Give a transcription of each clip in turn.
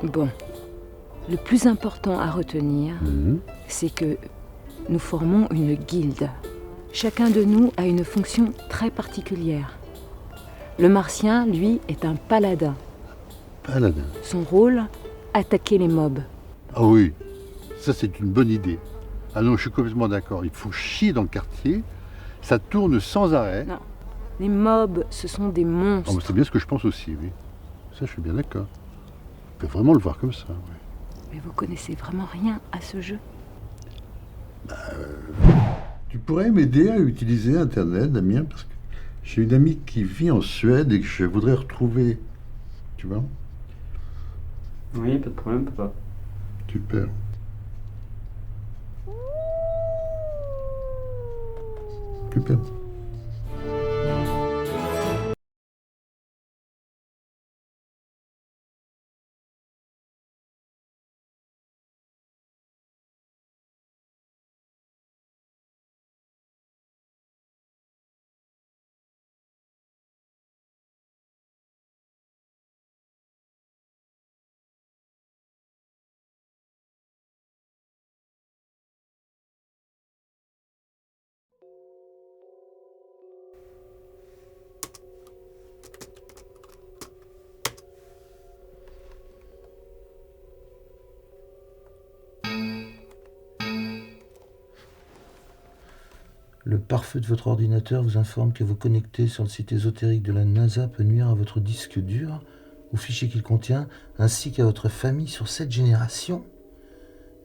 Bon, le plus important à retenir, c'est que nous formons une guilde. Chacun de nous a une fonction très particulière. Le martien, lui, est un paladin. Paladin. Son rôle, attaquer les mobs. Ah oui, ça c'est une bonne idée. Ah non, je suis complètement d'accord. Il faut chier dans le quartier. Ça tourne sans arrêt. Non, les mobs, ce sont des monstres. Oh, c'est bien ce que je pense aussi, oui. Ça, je suis bien d'accord. On peut vraiment le voir comme ça, oui. Mais vous connaissez vraiment rien à ce jeu? Tu pourrais m'aider à utiliser Internet, Damien, parce que j'ai une amie qui vit en Suède et que je voudrais retrouver. Tu vois? Oui, pas de problème, papa. Super. Super. Le pare-feu de votre ordinateur vous informe que vous connectez sur le site ésotérique de la NASA peut nuire à votre disque dur, aux fichiers qu'il contient, ainsi qu'à votre famille sur cette génération.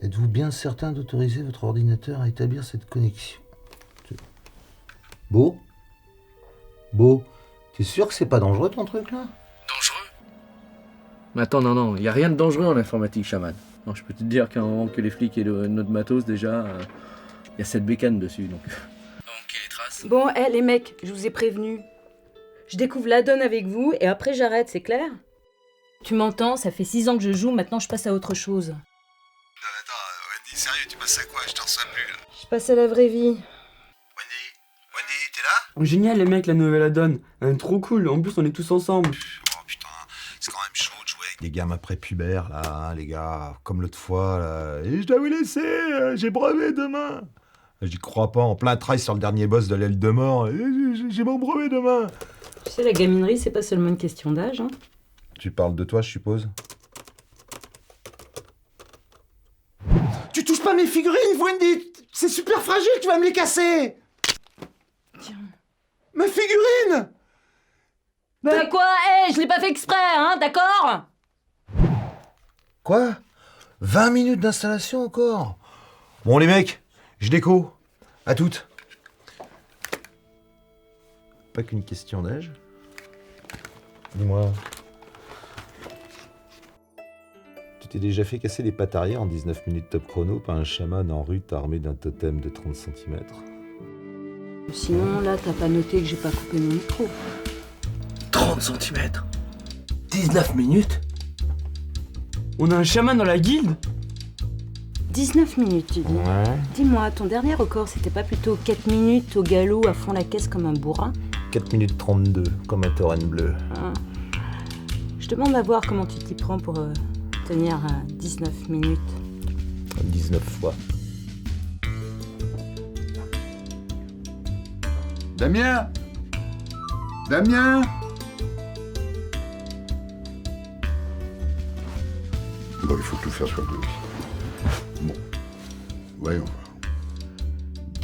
Êtes-vous bien certain d'autoriser votre ordinateur à établir cette connexion? Beau? T'es sûr que c'est pas dangereux ton truc là? Dangereux? Mais attends, non, y a rien de dangereux en informatique, chaman. Non, je peux te dire qu'un moment que les flics aient notre matos, déjà, y a cette bécane dessus, donc... Ok, les traces. Bon, les mecs, je vous ai prévenu. Je découvre la donne avec vous et après j'arrête, c'est clair? Tu m'entends? Ça fait 6 ans que je joue, maintenant je passe à autre chose. Attends, Wendy, sérieux, tu passes à quoi? Je t'en reçois plus, là. Je passe à la vraie vie. Wendy, t'es là? Oh, génial, les mecs, la nouvelle add-on. Trop cool, en plus on est tous ensemble. Oh putain, c'est quand même chaud de jouer avec des gamins prépubères, là, hein, les gars, comme l'autre fois, là. Et je dois vous laisser, j'ai brevet demain. J'y crois pas, en plein trail sur le dernier boss de l'aile de mort. J'ai mon brevet demain. Tu sais, la gaminerie, c'est pas seulement une question d'âge, hein. Tu parles de toi, je suppose? Tu touches pas mes figurines, Wendy! C'est super fragile, tu vas me les casser! Tiens. Mes figurines! Bah quoi? Je l'ai pas fait exprès, hein, d'accord? Quoi? 20 minutes d'installation encore? Bon, les mecs, je déco. À toutes. Pas qu'une question d'âge. Dis-moi. Tu t'es déjà fait casser les pattes arrière en 19 minutes top chrono par un chaman en rut armé d'un totem de 30 cm? Sinon, là, t'as pas noté que j'ai pas coupé mon micro. 30 cm 19 minutes? On a un chaman dans la guilde? 19 minutes, tu dis. Ouais. Dis-moi, ton dernier record, c'était pas plutôt 4 minutes au galop à fond la caisse comme un bourrin? 4 minutes 32, comme un tauren bleu. Hein. Je demande à voir comment tu t'y prends pour tenir 19 minutes. 19 fois. Damien! Damien! Bon, il faut tout faire sur le dossier. Bon, voyons voir.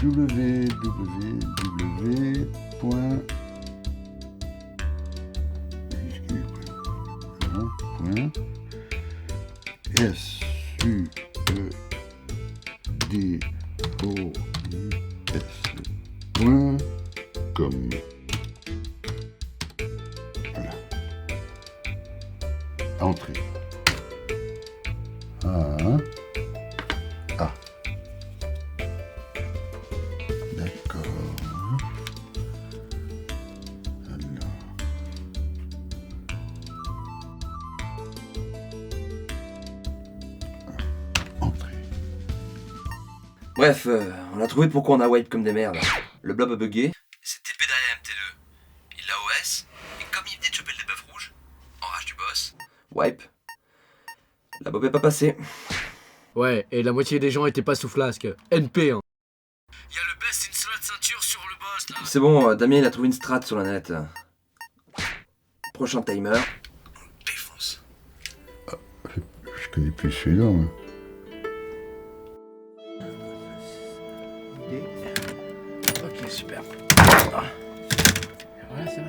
www.sudeos.com. Voilà. Entrée. Ah. D'accord. Alors. Entrée. Bref, on a trouvé pourquoi on a wipe comme des merdes. Le blob a bugué, c'est TP derrière MT2. Il a OS, et comme il venait de choper le debuff rouge, en rage du boss, wipe. La bob est pas passée. Ouais, et la moitié des gens étaient pas sous flasque. NP, hein. Y'a le best in slot ceinture sur le boss, là. C'est bon, Damien il a trouvé une strat sur la net. Prochain timer. Défonce. Je connais plus celui-là, moi. Ok, super. Voilà, c'est bon.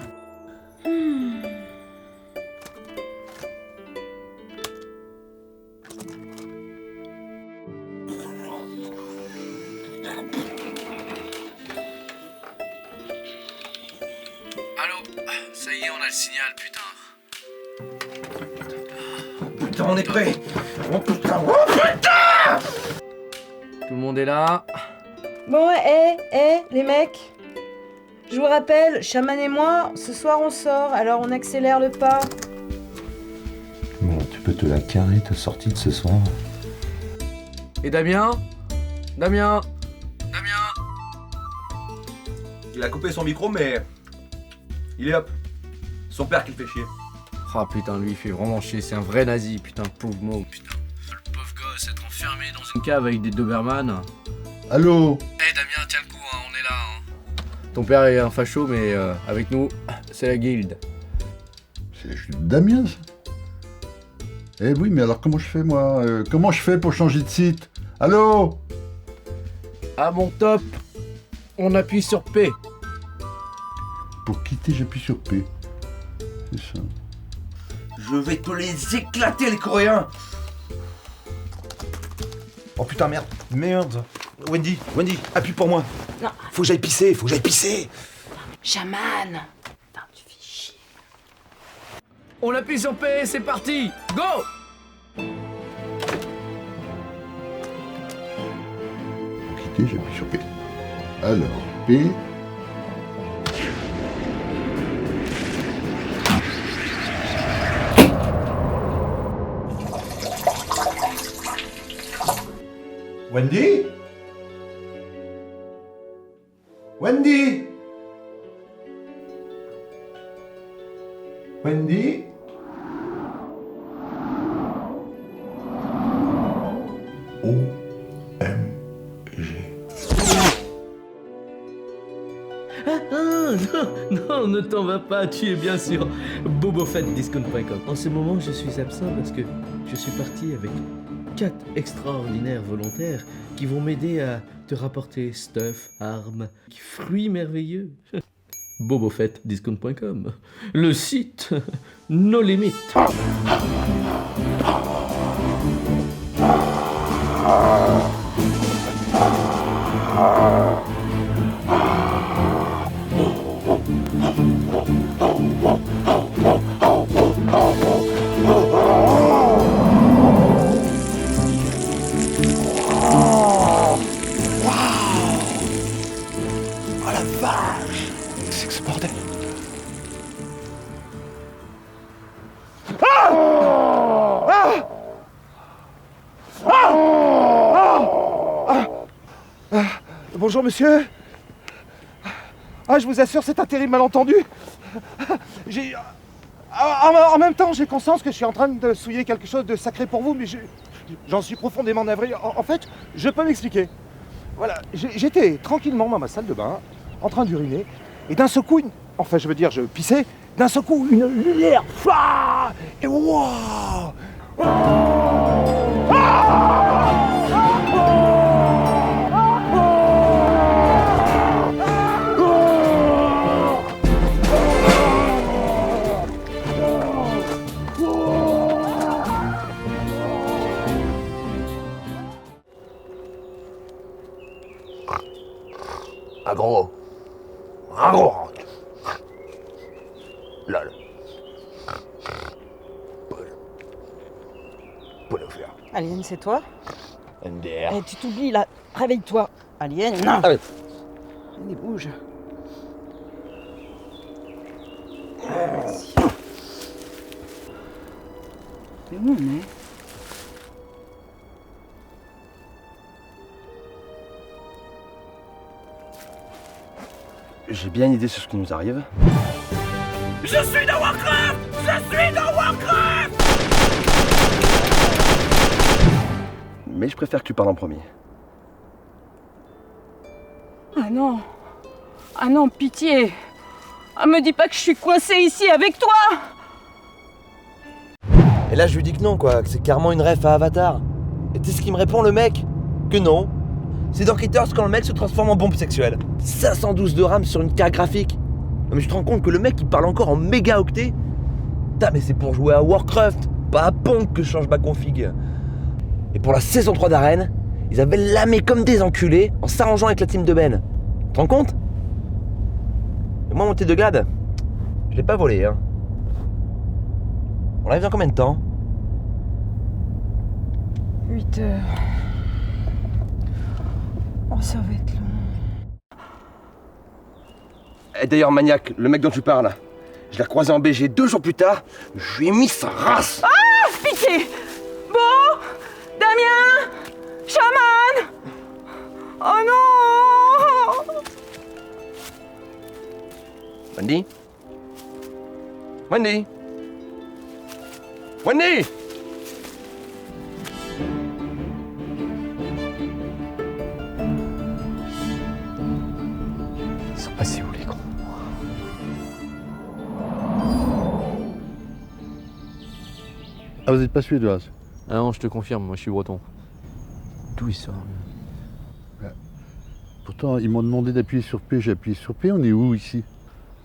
Allô? Ça y est, on a le signal, putain. Putain, on est prêt. Oh putain, oh putain. Tout le monde est là. Bon, les mecs. Je vous rappelle, Chaman et moi, ce soir on sort, alors on accélère le pas. Bon, tu peux te la carrer ta sortie de ce soir. Et Damien? Damien? Il a coupé son micro, mais. Il est hop. Son père qui le fait chier. Ah putain, lui il fait vraiment chier, c'est un vrai nazi, putain, pauvre mot, putain. Le pauvre gosse, être enfermé dans une cave avec des Doberman. Allô? Eh Damien, tiens le coup, hein, on est là. Hein. Ton père est un facho, mais avec nous, c'est la guilde. C'est la chute de Damien, ça? Eh oui, mais alors comment je fais, moi? Comment je fais pour changer de site? Allô? Ah mon top, on appuie sur P. Pour quitter, j'appuie sur P. C'est ça. Je vais te les éclater, les Coréens. Oh putain, merde. Wendy, appuie pour moi. Non. Faut que j'aille pisser. Chaman. Putain, tu fais chier. On appuie sur P, c'est parti, go! Pour quitter, j'appuie sur P. Alors, P. Wendy? Wendy? Wendy? Non, ne t'en va pas, tu es bien sûr bobofettdiscount.com. En ce moment, je suis absent parce que je suis parti avec 4 extraordinaires volontaires qui vont m'aider à te rapporter stuff, armes, fruits merveilleux. bobofettdiscount.com, le site nos limites. C'est que ce bordel. Bonjour monsieur. Je vous assure, c'est un terrible malentendu. En même temps, j'ai conscience que je suis en train de souiller quelque chose de sacré pour vous, mais j'en suis profondément navré. En fait, je peux m'expliquer. Voilà, j'étais tranquillement dans ma salle de bain, en train d'uriner, et d'un seul coup, je pissais, d'un seul coup, une lumière, et waouh! Un gros. Lol. Paul offert. Alien, c'est toi? NDR. Eh, tu t'oublies là, réveille-toi. Alien, non. Ah ouais. Allez, bouge. Mais où on est? J'ai bien une idée sur ce qui nous arrive. Je suis dans Warcraft! mais je préfère que tu parles en premier. Ah non. Ah non, pitié. Ah, me dis pas que je suis coincée ici avec toi. Et là, je lui dis que non, quoi, que c'est carrément une ref à Avatar. Et tu sais ce qu'il me répond, le mec? Que non. C'est dans Critters quand le mec se transforme en bombe sexuelle. 512 de RAM sur une carte graphique. Non mais je te rends compte que le mec, il parle encore en mégaoctets. Putain, mais c'est pour jouer à Warcraft, pas à Pong que je change ma config. Et pour la saison 3 d'Arène, ils avaient lamé comme des enculés en s'arrangeant avec la team de Ben. Tu te rends compte? Et moi, mon thé de glade, je l'ai pas volé, hein. On arrive dans combien de temps? 8 heures. Oh, ça va être long. Et d'ailleurs, Maniac, le mec dont tu parles, je l'ai croisé en BG 2 jours plus tard, je lui ai mis sa race. Ah, pitié. Beau, Damien, Chaman. Oh non. Wendy? Wendy? Wendy? Ils sont passés où les cons? Ah, vous n'êtes pas suédoise? Ah non, je te confirme, moi je suis breton. D'où il sort? Pourtant, ils m'ont demandé d'appuyer sur P, j'ai appuyé sur P, on est où ici?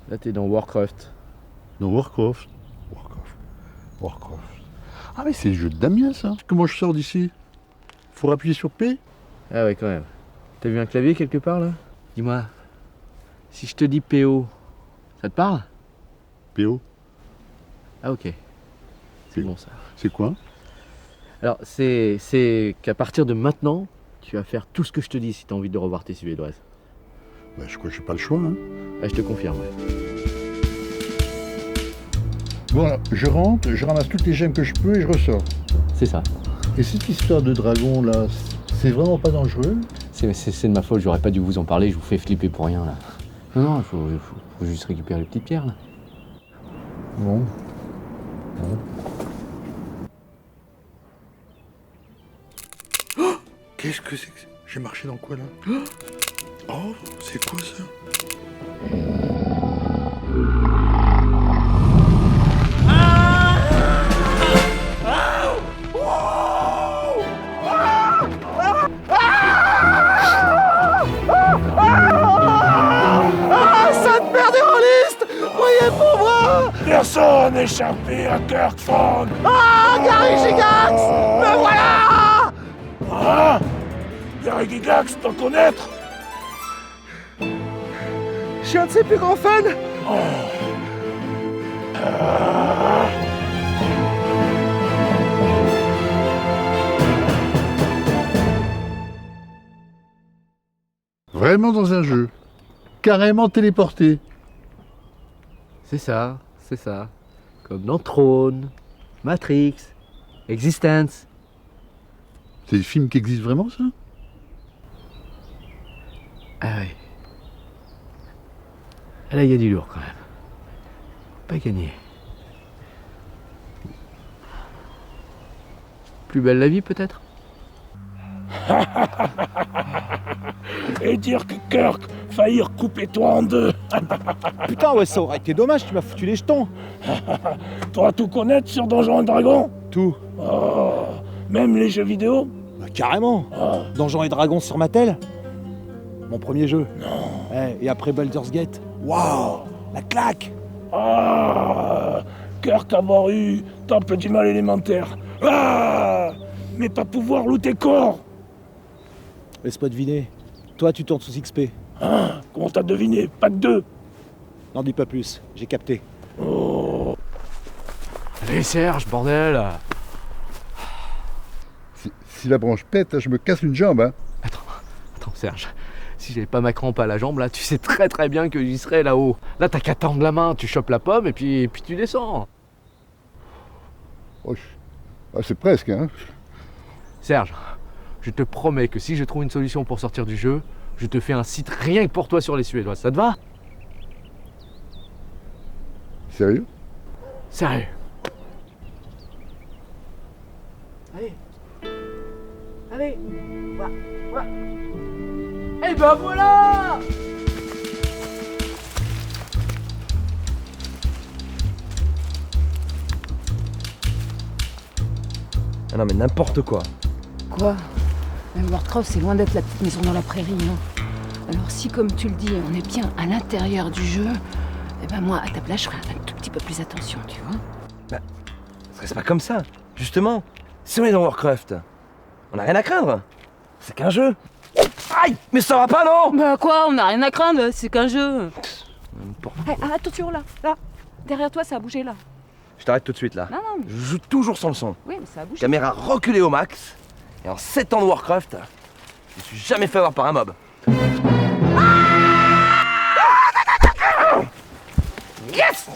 Là t'es dans Warcraft. Dans Warcraft. Warcraft. Ah mais c'est le jeu de Damien ça. Comment je sors d'ici? Faut appuyer sur P? Ah ouais, quand même. T'as vu un clavier quelque part là? Dis-moi, si je te dis PO, ça te parle? PO? Ah ok. C'est bon ça. C'est quoi? Alors c'est qu'à partir de maintenant, tu vas faire tout ce que je te dis si t'as envie de revoir tes suédoises. Bah, je crois que j'ai pas le choix. Hein. Ah, je te confirme, ouais. Bon, alors, je rentre, je ramasse toutes les gemmes que je peux et je ressors. C'est ça. Et cette histoire de dragon là, c'est vraiment pas dangereux? C'est de ma faute, j'aurais pas dû vous en parler, je vous fais flipper pour rien là. Non, il faut juste récupérer les petites pierres là. Bon. Oh, qu'est-ce que c'est que ça? J'ai marché dans quoi là? Oh, c'est quoi ça? Personne échappé à Kirkford. Ah, Gary Gigax, me voilà! Ah, Gary Gigax, t'en connaître? Je suis un de ses plus grands fans. Vraiment dans un jeu. Carrément téléporté. C'est ça, c'est ça. Comme dans Throne, Matrix, Existence. C'est des films qui existent vraiment ça? Ah ouais. Là, il y a du lourd quand même. Pas gagné. Plus belle la vie peut-être? Et dire que Kirk faillit recouper toi en deux. Putain, ouais, ça aurait été dommage, tu m'as foutu les jetons. Toi tout connaître sur Donjons et Dragons? Tout. Oh, même les jeux vidéo? Bah, carrément. Oh. Donjons et Dragons sur Mattel. Mon premier jeu. Non. Ouais, et après Baldur's Gate. Waouh, la claque. Ah, Kirk avoir eu Temple du mal élémentaire. Ah, mais pas pouvoir looter corps. Laisse-moi deviner. Toi, tu tournes sous XP. Ah, comment t'as deviné? Pas de deux. N'en dis pas plus, j'ai capté. Oh. Allez Serge, bordel! Si la branche pète, je me casse une jambe. Hein. Attends Serge, si j'avais pas ma crampe à la jambe là, tu sais très très bien que j'y serais là-haut. Là t'as qu'à tendre la main, tu chopes la pomme et puis tu descends. Oh, c'est presque. Hein. Serge, je te promets que si je trouve une solution pour sortir du jeu, je te fais un site rien que pour toi sur les Suédoises. Ça te va? Sérieux? Sérieux. Allez. Allez. Et voilà, voilà. Et ben voilà! Ah non mais n'importe quoi. Quoi? Warcraft, c'est loin d'être la petite maison dans la prairie, non? Alors si, comme tu le dis, on est bien à l'intérieur du jeu, eh ben moi, à ta place, je ferais un tout petit peu plus attention, tu vois? Bah, ça reste pas comme ça. Justement, si on est dans Warcraft, on n'a rien à craindre. C'est qu'un jeu. Aïe! Mais ça va pas, non? Bah quoi, on n'a rien à craindre, c'est qu'un jeu. N'importe. Attention, là. Derrière toi, ça a bougé, là. Je t'arrête tout de suite là. Non, mais... Je joue toujours sans le son. Oui, mais ça a bougé. Caméra reculée au max. Et en 7 ans de Warcraft, je me suis jamais fait avoir par un mob. Yes!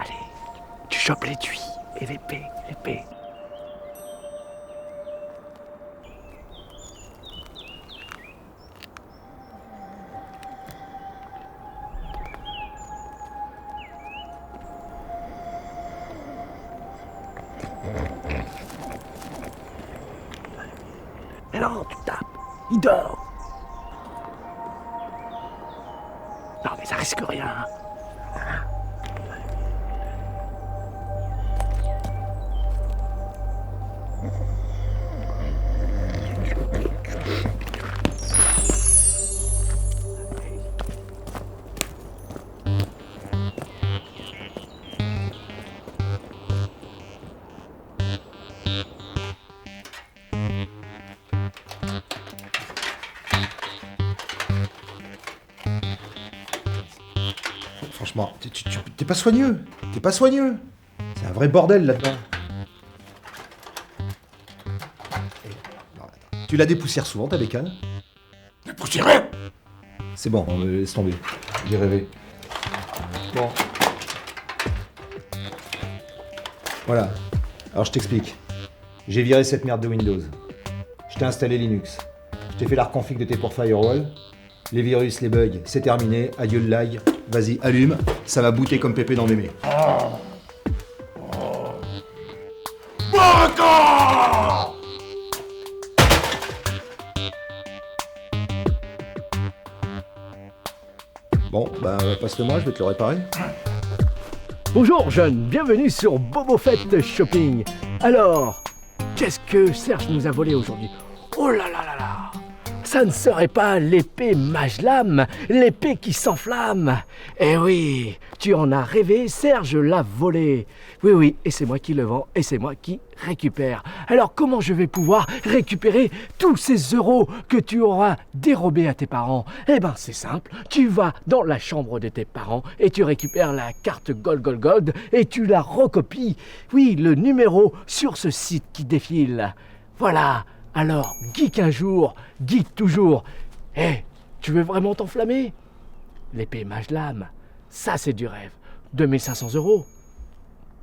Allez, tu chopes l'étui et l'épée. Mais non, tu tapes, il dort. Non mais ça risque rien. Franchement, t'es pas soigneux. T'es pas soigneux. C'est un vrai bordel là-dedans. Non, attends. Tu la dépoussières souvent, ta bécane? Dépoussiéré? C'est bon, laisse tomber. J'ai rêvé. Bon. Voilà. Alors je t'explique. J'ai viré cette merde de Windows. Je t'ai installé Linux. Je t'ai fait la reconfig de tes pour Firewall. Les virus, les bugs, c'est terminé. Adieu le lag. Vas-y, allume. Ça va booter comme pépé dans mémé. Bon, bah passe-le-moi, je vais te le réparer. Bonjour jeunes, bienvenue sur Bobo Fett Shopping. Alors, qu'est-ce que Serge nous a volé aujourd'hui? Oh là là là là! Ça ne serait pas l'épée Majlam, l'épée qui s'enflamme. Eh oui, tu en as rêvé, Serge l'a volé. Oui, et c'est moi qui le vends, et c'est moi qui récupère. Alors comment je vais pouvoir récupérer tous ces euros que tu auras dérobés à tes parents? Eh ben c'est simple, tu vas dans la chambre de tes parents et tu récupères la carte Gold et tu la recopies. Oui, le numéro sur ce site qui défile. Voilà. Alors, geek un jour, geek toujours. Tu veux vraiment t'enflammer? L'épée Majlam, ça c'est du rêve. 2500 €.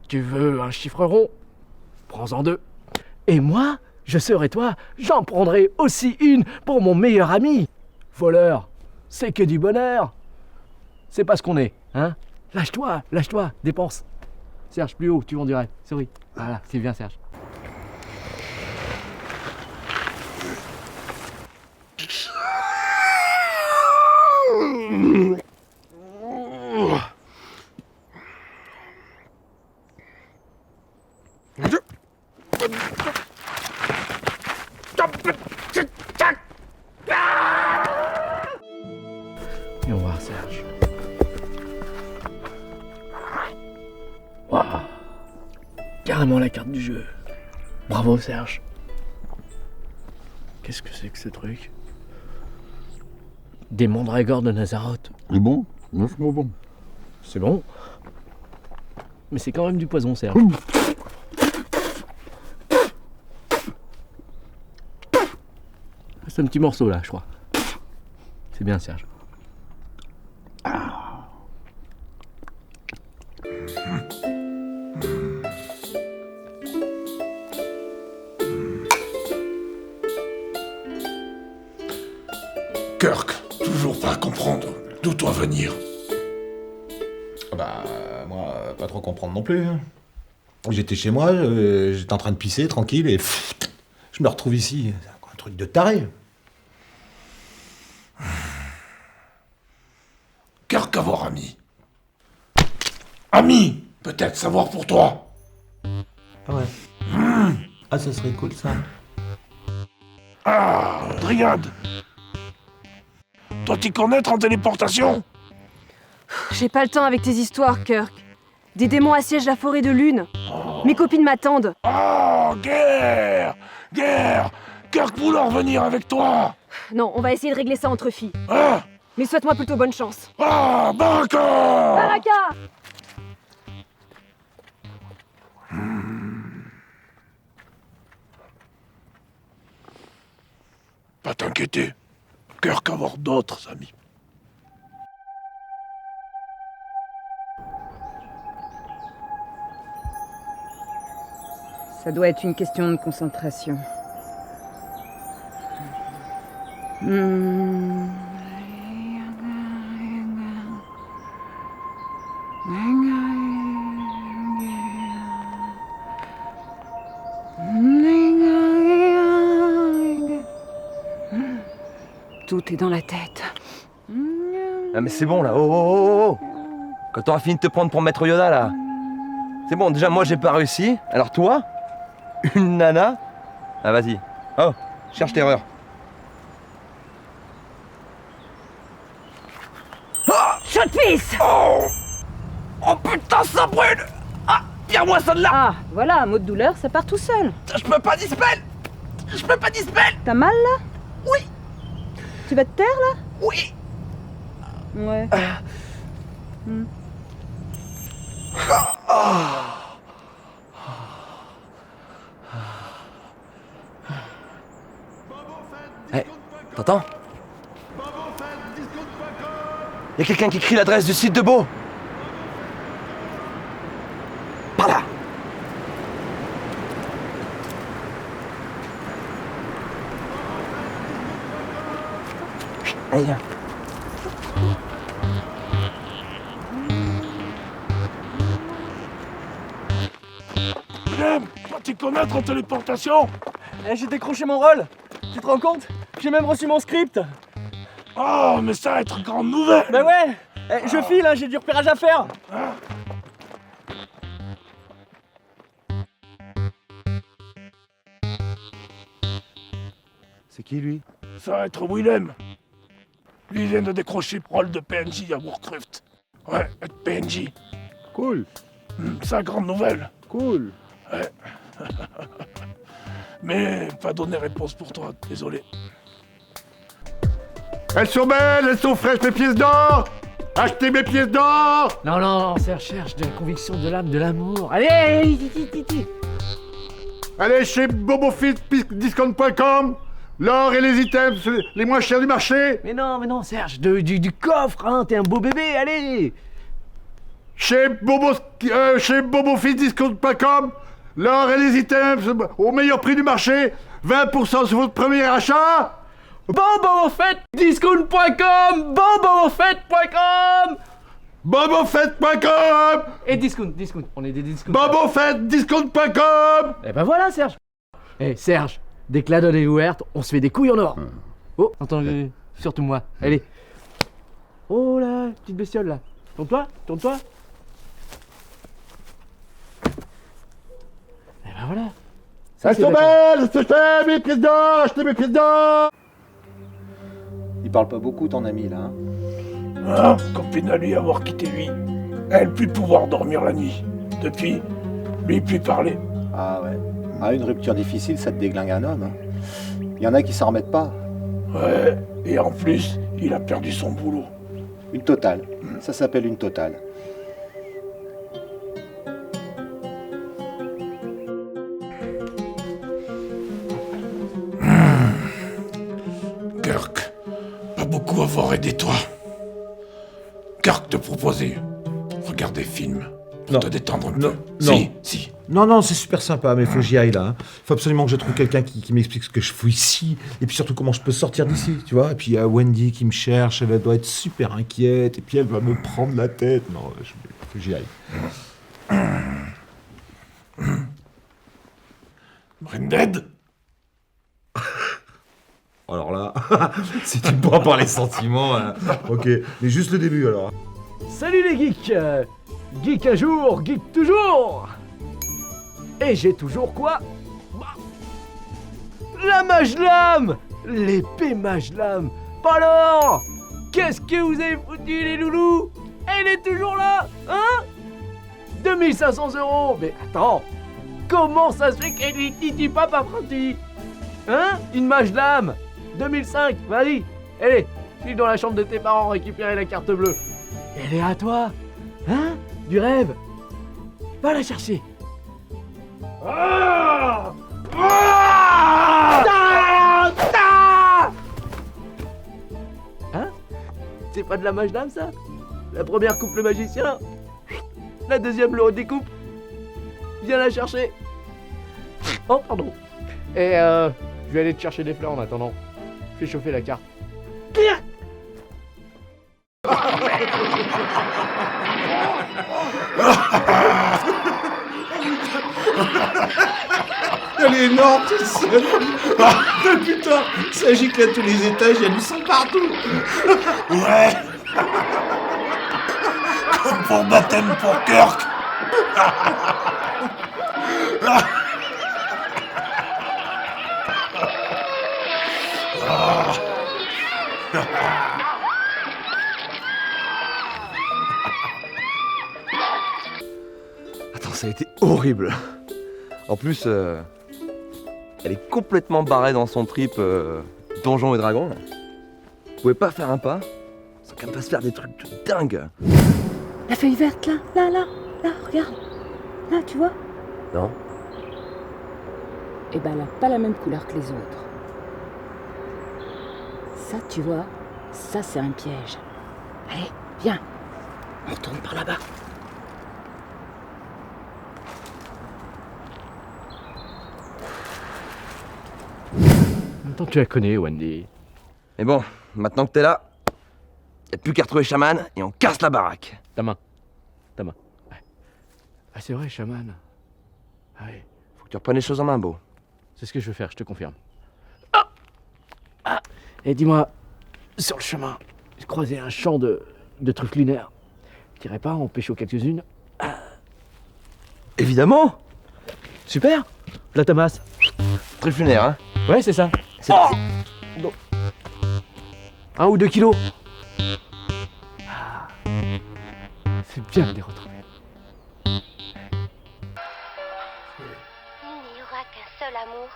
Tu veux un chiffre rond? Prends-en 2. Et moi, je serai toi, j'en prendrai aussi une pour mon meilleur ami. Voleur, c'est que du bonheur. C'est pas ce qu'on est, hein? Lâche-toi, dépense. Serge, plus haut, tu vends du rêve. Souris. Voilà, c'est bien Serge. Et on va voir Serge. Waouh! Carrément la carte du jeu. Bravo Serge. Qu'est-ce que c'est que ce truc? Des mandragores de Nazaroth. C'est bon? Non, c'est pas bon. C'est bon. Mais c'est quand même du poison, Serge. C'est un petit morceau là, je crois. C'est bien, Serge. Kirk, toujours pas comprendre d'où doit venir. Bah, moi, pas trop comprendre non plus. Hein. J'étais chez moi, j'étais en train de pisser, tranquille, et je me retrouve ici. C'est un truc de taré. Kirk avoir ami. Ami, peut-être savoir pour toi. Ah ouais. Ah, ça serait cool, ça. Ah, Dryad. Toi t'y connaître en téléportation? J'ai pas le temps avec tes histoires, Kirk. Des démons assiègent la forêt de lune. Mes copines m'attendent. Oh, guerre! Guerre! Kirk voulait revenir avec toi! Non, on va essayer de régler ça entre filles. Ah! Mais souhaite-moi plutôt bonne chance. Ah, Baraka! Baraka! Pas t'inquiéter. Kirk avoir d'autres amis. Ça doit être une question de concentration. Tout est dans la tête. Ah mais c'est bon là, oh. Quand t'auras fini de te prendre pour Maître Yoda là. C'est bon, déjà moi j'ai pas réussi, alors toi, une nana. Ah vas-y, oh, cherche terreur. Shot fils! Oh putain ça brûle! Ah, tire-moi ça de là! Ah, voilà, un mot de douleur, ça part tout seul. Je peux pas dispel! Je peux pas dispel! T'as mal là? Oui! Tu vas te taire là? Oui! Ouais. Hey, t'entends? Y'a quelqu'un qui crie l'adresse du site de Beau! Par là! Allez, viens. Willem, pas t'y connaître en téléportation? J'ai décroché mon rôle. Tu te rends compte? J'ai même reçu mon script. Oh, mais ça va être grande nouvelle! Bah ouais. Je file, hein, j'ai du repérage à faire. C'est qui lui? Ça va être Willem. Lui vient de décrocher le rôle de PNJ à Warcraft. Ouais, être PNJ. Cool, Ça, grande nouvelle. cool. Ouais. Mais pas donné réponse pour toi, désolé. Elles sont belles, elles sont fraîches, mes pièces d'or. Achetez mes pièces d'or. Non, Serge, cherche de la conviction, de l'âme, de l'amour. Allez, Allez chez bobofitdiscount.com. L'or et les items les moins chers du marché. Mais non, Serge, du coffre, hein, t'es un beau bébé, allez. Chez bobofitdiscount.com. L'or et les items au meilleur prix du marché. 20% sur votre premier achat. bobofitdiscount.com, bobofit.com. bobofit.com. Et discount, on est des discounts. bobofitdiscount.com. Et ben voilà, Serge. Serge, dès que la donne est ouverte, on se fait des couilles en or. Oh, attends, surtout moi. Allez. Oh là, petite bestiole là. Tourne-toi. Et ben voilà. Ça, Elles sont belles, achetez mes pièces d'or, achetez mes pièces d'or. Il parle pas beaucoup, ton ami, là. Hein. Ah, copine à lui avoir quitté lui. Elle plus pouvoir dormir la nuit. Depuis, lui plus parler. Ah ouais. Ah, une rupture difficile, ça te déglingue un homme. Hein. Il y en a qui s'en remettent pas. Ouais, et en plus, il a perdu son boulot. Une totale. Ça s'appelle une totale. Kirk, pas beaucoup avoir aidé toi. Kirk te proposait, regarde des films, pour te détendre un peu. Si. Non, c'est super sympa, mais faut que j'y aille là. Faut absolument que je trouve quelqu'un qui m'explique ce que je fous ici, et puis surtout comment je peux sortir d'ici, tu vois. Et puis il y a Wendy qui me cherche, elle doit être super inquiète, et puis elle va me prendre la tête. Non, faut que j'y aille. Branded? Alors là, si tu me prends par les sentiments, ok, mais juste le début alors. Salut les geeks Geek un jour, geek toujours. Et j'ai toujours quoi? La Majlam! L'épée Majlam! Alors, qu'est-ce que vous avez foutu les loulous? Elle est toujours là, hein? 2500 €. Mais attends, comment ça se fait qu'elle n'utilise pas apprenti? Hein? Une Majlam 2005, vas-y, allez, file dans la chambre de tes parents récupérer la carte bleue. Elle est à toi, hein? Du rêve. Va la chercher. Hein? C'est pas de la Majlam ça? La première coupe le magicien, la deuxième le redécoupe. Viens la chercher. Oh pardon. Et je vais aller te chercher des fleurs en attendant. Fais chauffer la carte. Elle est énorme, toute seule. Putain, ça gicle à tous les étages, il y a du sang partout. Ouais. Comme pour baptême pour Kirk. Attends, ça a été horrible. En plus, elle est complètement barrée dans son trip Donjons et Dragons. Vous pouvez pas faire un pas sans qu'elle me fasse faire des trucs de dingue. La feuille verte, là, regarde. Là, tu vois? Non? Eh ben, elle n'a pas la même couleur que les autres. Ça, tu vois, ça, c'est un piège. Allez, viens. On retourne par là-bas. Maintenant, tu la connais, Wendy. Mais bon, maintenant que t'es là, y a plus qu'à retrouver Shaman et on casse la baraque. Ta main. Ouais. Ah, c'est vrai, chaman. Ah oui, Faut que tu reprennes les choses en main, Beau. c'est ce que je veux faire, je te confirme. Et dis-moi, sur le chemin, j'ai croisé un champ de trucs lunaires. T'irais pas en pécho quelques-unes? Évidemment. Super. La Thomas. Truc lunaire, hein. Ouais, c'est ça. C'est Non. 1 ou 2 kilos. C'est bien de les retrouver. Il n'y aura qu'un seul amour,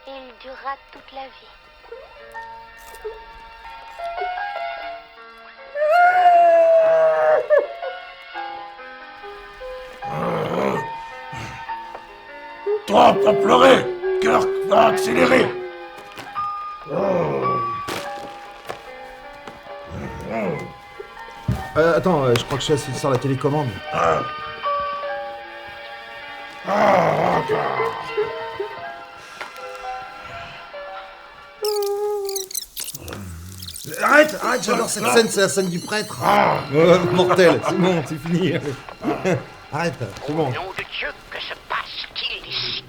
et il durera toute la vie. Toi, pas pleurer. Kirk va accélérer. Attends, je crois que je suis sur la télécommande. Arrête, j'adore cette scène, c'est la scène du prêtre. Mortel, c'est bon, c'est fini. Arrête, c'est bon. Nom de Dieu, que se passe-t-il ici?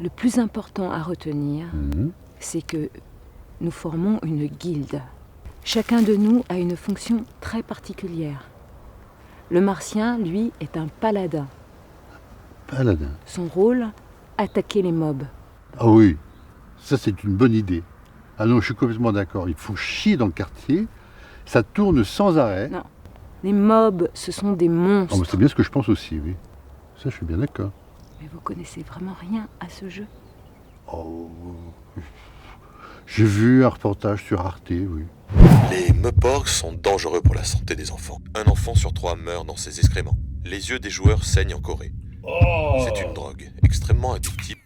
Le plus important à retenir, c'est que nous formons une guilde. Chacun de nous a une fonction très particulière. Le martien, lui, est un paladin. Paladin. Son rôle, attaquer les mobs. Ah oui, ça c'est une bonne idée. Ah non, je suis complètement d'accord. Il faut chier dans le quartier. Ça tourne sans arrêt. Non, les mobs, ce sont des monstres. Ah, c'est bien ce que je pense aussi, oui. Ça, je suis bien d'accord. Mais vous connaissez vraiment rien à ce jeu? Oh. J'ai vu un reportage sur Arte, oui. Les meuporgs sont dangereux pour la santé des enfants. Un enfant sur 3 meurt dans ses excréments. Les yeux des joueurs saignent en Corée. C'est une drogue extrêmement addictive.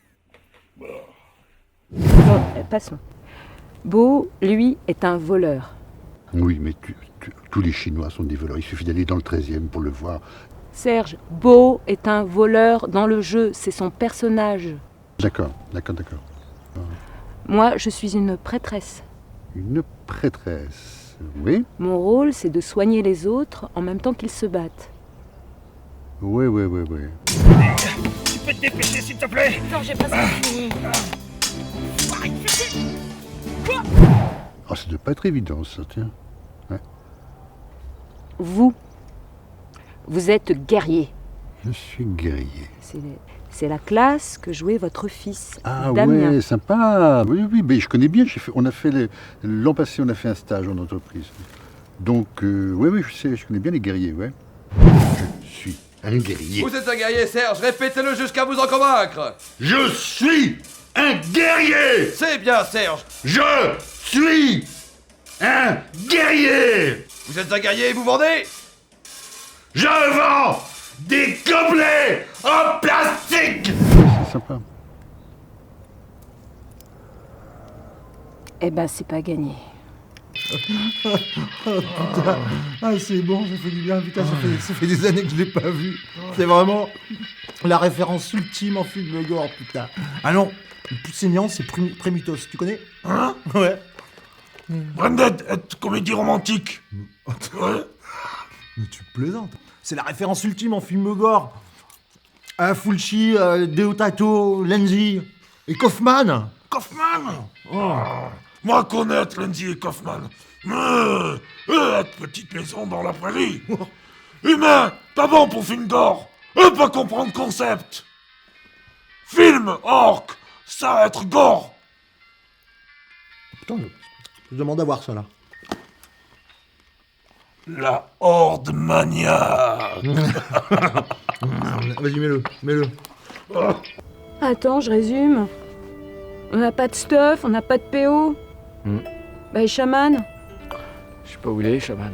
Passons. Bo, lui, est un voleur. Oui, mais tous les Chinois sont des voleurs. Il suffit d'aller dans le 13e pour le voir. Serge, Bo est un voleur dans le jeu, c'est son personnage. D'accord. Moi, je suis une prêtresse. Une prêtresse, oui. Mon rôle, c'est de soigner les autres en même temps qu'ils se battent. Oui. Tu peux te dépêcher, s'il te plaît? Attends, j'ai presque fini. Oh, ça doit pas être évident, ça, tiens. Ouais. Vous êtes guerrier. Je suis guerrier. C'est la classe que jouait votre fils, Ah Damien. ouais, sympa. Oui, mais je connais bien. L'an passé, on a fait un stage en entreprise. Donc, oui, je connais bien les guerriers, ouais. Je suis un guerrier. Vous êtes un guerrier, Serge. Répétez-le jusqu'à vous en convaincre. Je suis un guerrier. C'est bien, Serge. Je suis un guerrier. Vous êtes un guerrier et vous vendez? Je vends des gobelets en plastique. C'est sympa. Eh ben, c'est pas gagné. Oh putain, c'est bon, ça fait du bien, putain, ça fait des années que je l'ai pas vu. C'est vraiment la référence ultime en film gore, putain. Ah non, le plus saignant, c'est Prémitos, tu connais? Hein? Ouais. Branded, comédie romantique. Ouais. Mais tu plaisantes. C'est la référence ultime en film gore. Fulci, Deodato, Lenzi et Kaufman. Kaufman? Oh. Moi connaître Lenzi et Kaufman. Petite maison dans la prairie. Humain, pas bon pour film gore. Pas comprendre concept. Film, orc, ça va être gore. Putain, je demande à voir ça là. La Horde Mania. Vas-y, mets-le. Attends, je résume. On n'a pas de stuff, on n'a pas de PO. Bah, et Chaman? Je sais pas où il est, Chaman.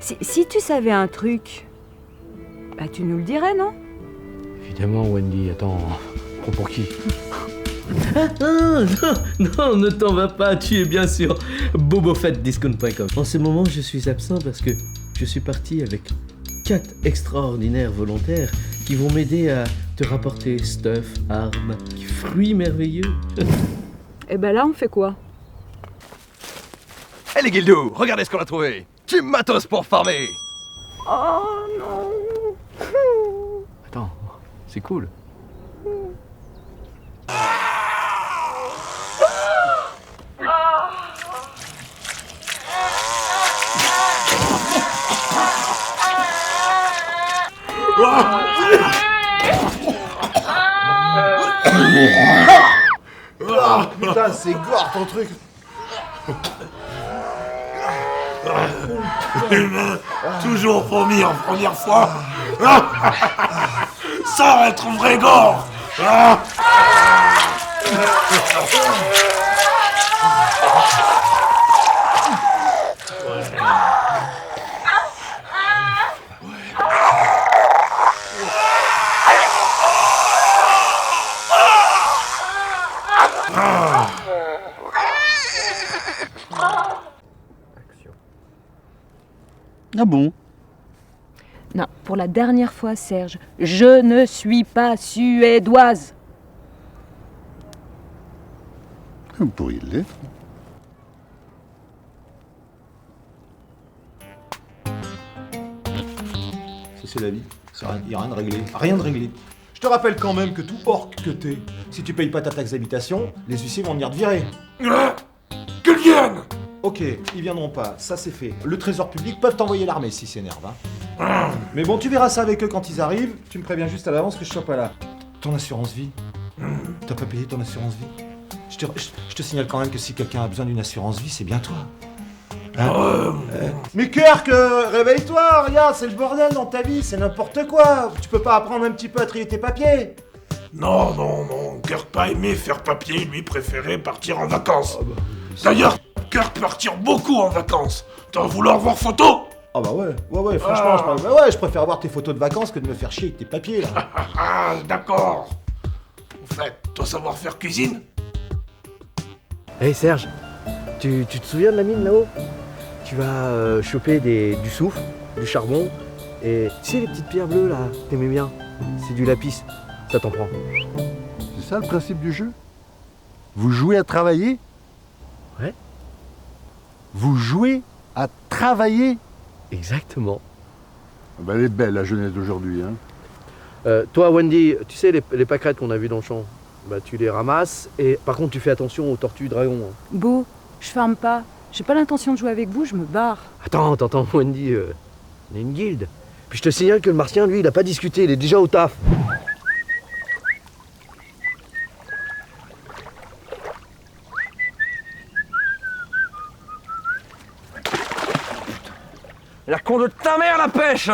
Si tu savais un truc, bah tu nous le dirais, non? Évidemment, Wendy, attends, prends pour qui? Non, ne t'en va pas, tu es bien sûr bobofetdiscount.com. En ce moment, je suis absent parce que je suis parti avec 4 extraordinaires volontaires qui vont m'aider à te rapporter stuff, armes, fruits merveilleux. Et ben là, on fait quoi? Eh les guildos, regardez ce qu'on a trouvé. Du matos pour farmer. Oh non. Attends, c'est cool. Putain, c'est gore ton truc. Toujours vomi en première fois. Ça va être vrai gore. Ah bon? Non, pour la dernière fois, Serge, je ne suis pas suédoise. Vous pourriez l'être. Ça, c'est la vie. Il n'y a rien de réglé. Rien de réglé. Je te rappelle quand même que tout orc que t'es, si tu payes pas ta taxe d'habitation, les huissiers vont venir te virer. Qu'ils viennent. Ok, ils viendront pas, ça c'est fait. Le trésor public peuvent t'envoyer l'armée s'ils s'énervent. Hein. Mais bon, tu verras ça avec eux quand ils arrivent. Tu me préviens juste à l'avance que je sois pas là. Ton assurance vie. T'as pas payé ton assurance vie? Je te signale quand même que si quelqu'un a besoin d'une assurance vie, c'est bien toi. Hein? Mais Kirk, réveille-toi, regarde, c'est le bordel dans ta vie, c'est n'importe quoi. Tu peux pas apprendre un petit peu à trier tes papiers? Non, Kirk pas aimé faire papier, lui préférait partir en vacances. D'ailleurs, Kirk partir beaucoup en vacances. T'as vouloir voir photo? Ah bah ouais, franchement, je préfère avoir tes photos de vacances que de me faire chier avec tes papiers là. Ah, d'accord. En fait, toi savoir faire cuisine? Hey Serge, Tu te souviens de la mine là-haut? Tu vas choper du soufre, du charbon, et tu sais les petites pierres bleues là, t'aimais bien? C'est du lapis, ça t'en prend. C'est ça le principe du jeu? Vous jouez à travailler? Ouais. Vous jouez à travailler? Exactement. Ben, elle est belle la jeunesse d'aujourd'hui, hein. Toi Wendy, tu sais les pâquerettes qu'on a vues dans le champ, bah tu les ramasses, et par contre tu fais attention aux tortues dragons. Hein. Beau, je farme pas. J'ai pas l'intention de jouer avec vous, je me barre. Attends, Wendy, on est une guilde. Puis je te signale que le martien, lui, il a pas discuté, il est déjà au taf. La con de ta mère, la pêche!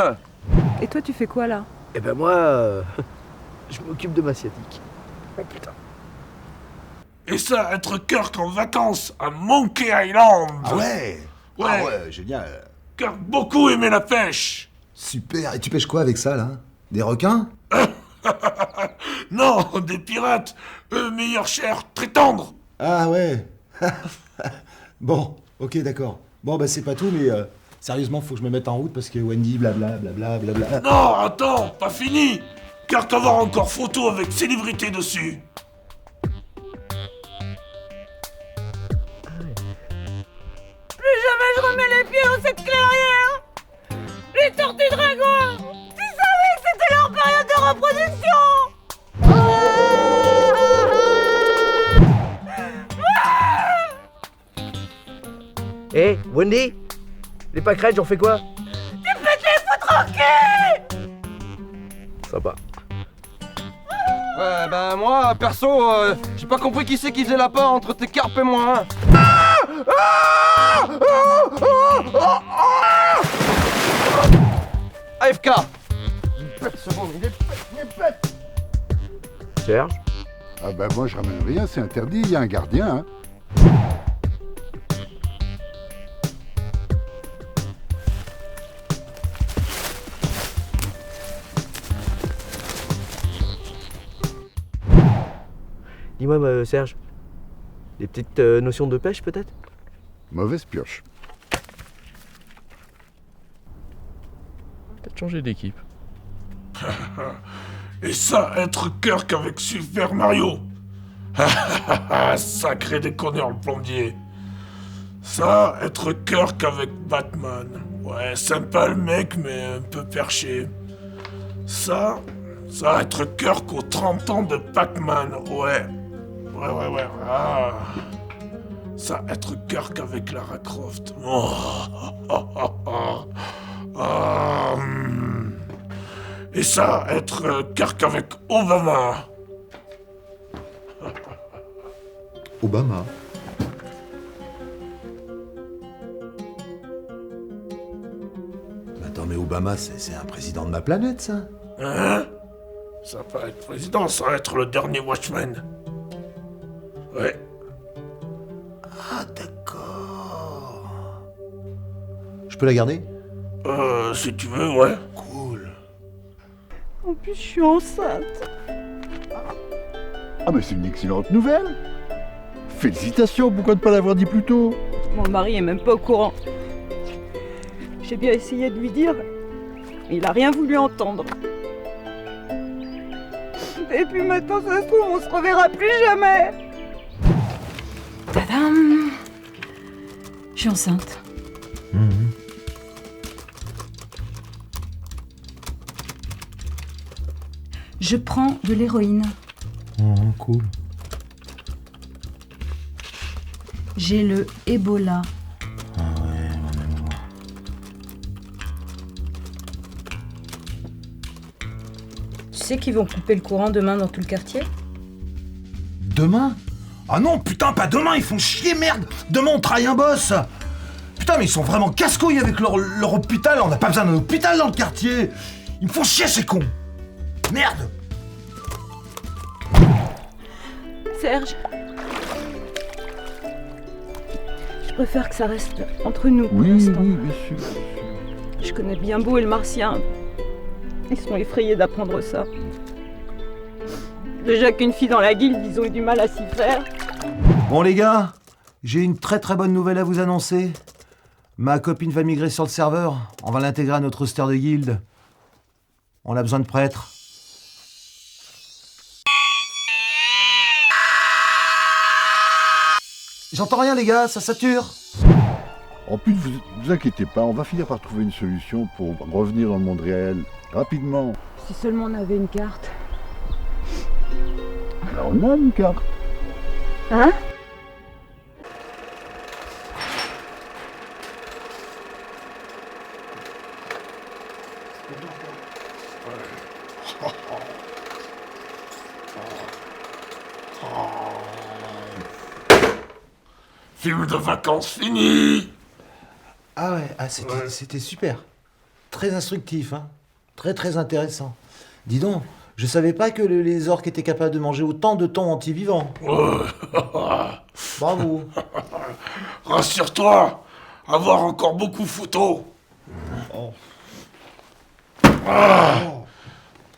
Et toi, tu fais quoi là? Eh ben moi, je m'occupe de ma sciatique. Oh putain. Et ça, être Kirk en vacances à Monkey Island. Ah ouais? Ouais. Ah ouais, génial. Kirk beaucoup aimait la pêche. Super. Et tu pêches quoi avec ça, là? Des requins? Non, des pirates. Meilleure chair, très tendre. Ah ouais. Bon, ok, d'accord. Bon, bah c'est pas tout, mais sérieusement, faut que je me mette en route parce que Wendy, blabla, blabla, blabla. Non, attends, pas fini. Kirk va avoir encore photo avec célébrité dessus. Plus jamais je remets les pieds dans cette clairière. Les tortues dragons, tu savais que c'était leur période de reproduction. Hé, Wendy, les pâquerettes, j'en fais quoi? Tu peux te les foutre tranquille. Ça va. Ouais, ben moi, perso, j'ai pas compris qui c'est qui faisait la part entre tes carpes et moi, hein. AFK. Il est bête. Serge? Ah ben moi je ramène rien, c'est interdit, il y a un gardien, hein. Dis-moi, Serge, des petites notions de pêche peut-être? Mauvaise pioche. Peut-être changer d'équipe. Et ça, être Kirk avec Super Mario. Sacré déconneur le plombier. Ça, être Kirk avec Batman. Ouais, sympa le mec, mais un peu perché. Ça, être Kirk aux 30 ans de Pac-Man. Ouais. Ah. Ça, être Kirk avec Lara Croft. Et ça, être Kirk avec Obama. Obama. Attends, mais Obama, c'est un président de ma planète, ça? Hein? Ça va pas être président, ça va être le dernier Watchman. Ouais. Ah, d'accord. Je peux la garder? Si tu veux, ouais. Cool. En plus, je suis enceinte. Ah mais c'est une excellente nouvelle. Félicitations, pourquoi ne pas l'avoir dit plus tôt? Mon mari est même pas au courant. J'ai bien essayé de lui dire, mais il a rien voulu entendre. Et puis maintenant, ça se trouve, on se reverra plus jamais. Tadam! Je suis enceinte. Je prends de l'héroïne. Cool. J'ai le Ebola. Ah ouais, mon amour. Tu sais qu'ils vont couper le courant demain dans tout le quartier? Demain? Ah non, putain, pas demain, ils font chier, merde! Demain, on travaille un boss! Putain, mais ils sont vraiment casse-couilles avec leur hôpital, on n'a pas besoin d'un hôpital dans le quartier! Ils me font chier, ces cons! Merde! Serge, je préfère que ça reste entre nous pour l'instant. Oui, bien sûr. Je connais bien Beau et le Martien. Ils sont effrayés d'apprendre ça. Déjà qu'une fille dans la guilde, ils ont eu du mal à s'y faire. Bon, les gars, J'ai une très très bonne nouvelle à vous annoncer. Ma copine va migrer sur le serveur. On va l'intégrer à notre roster de guilde. On a besoin de prêtres. J'entends rien les gars, ça sature. En plus, vous inquiétez pas, on va finir par trouver une solution pour revenir dans le monde réel, rapidement. Si seulement on avait une carte. Alors on a une carte. Hein? Film de vacances fini. Ah ouais, c'était super. Très instructif, hein. Très très intéressant. Dis donc, je savais pas que les orques étaient capables de manger autant de thon anti-vivant. Bravo. Rassure-toi, avoir encore beaucoup photos.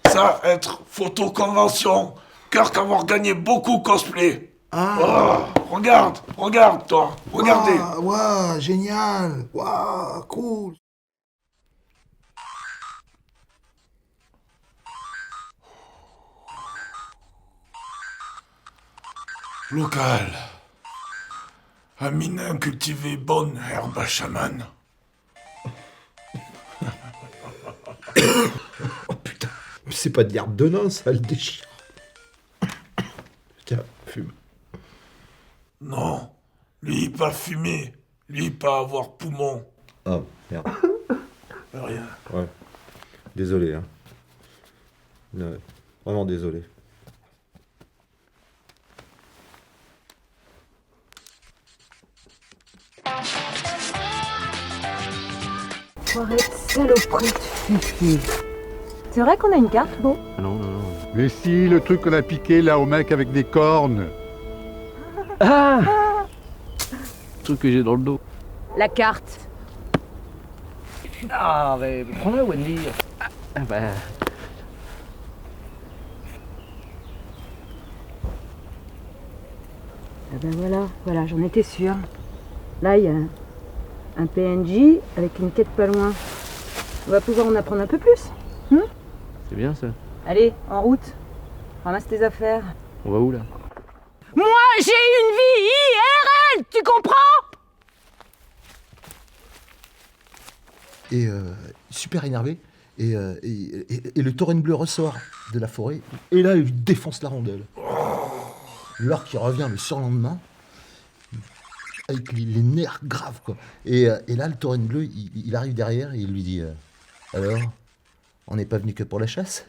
Ça, être photo convention. Kirk avoir gagné beaucoup cosplay. Regarde, toi, regardez. Waouh, génial. Waouh, cool. Local. Un minin cultivé bonne herbe à chaman. Oh putain, c'est pas de l'herbe de nain, ça le déchire. Tiens, fume. Non, lui pas fumer, lui pas avoir poumon. Oh, merde. Rien. Ouais. Désolé, hein. Ouais, vraiment désolé. Soirée de saloperie de fufu. C'est vrai qu'on a une carte, Beau? Non. Mais si, le truc qu'on a piqué là au mec avec des cornes. Ah, le truc que j'ai dans le dos. La carte. Ah, mais prends-la, Wendy. Ah bah... Ah ben voilà, j'en étais sûre. Là, il y a un PNJ avec une quête pas loin. On va pouvoir en apprendre un peu plus. C'est bien ça. Allez, en route. Ramasse tes affaires. On va où là? Moi, j'ai une vie IRL, tu comprends? Et super énervé. Et le tauren bleu ressort de la forêt. Et là, il défonce la rondelle. L'orque qui revient le surlendemain. Avec les nerfs graves, quoi. Et là, le tauren bleu, il arrive derrière et il lui dit alors, on n'est pas venu que pour la chasse?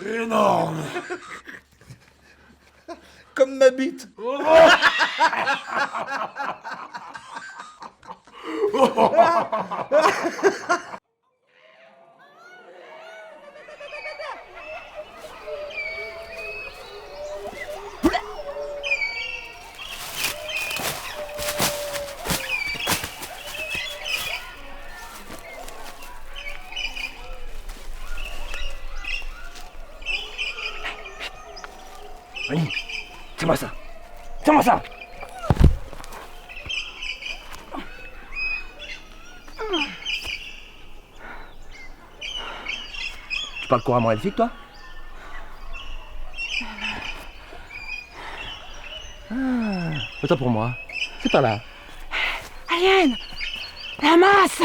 Énorme. Comme ma bite. Allez, tiens-moi ça. Tiens-moi ça. Tu parles couramment elfique, toi? Ah, autant pour moi. C'est par là. Alien, la masse.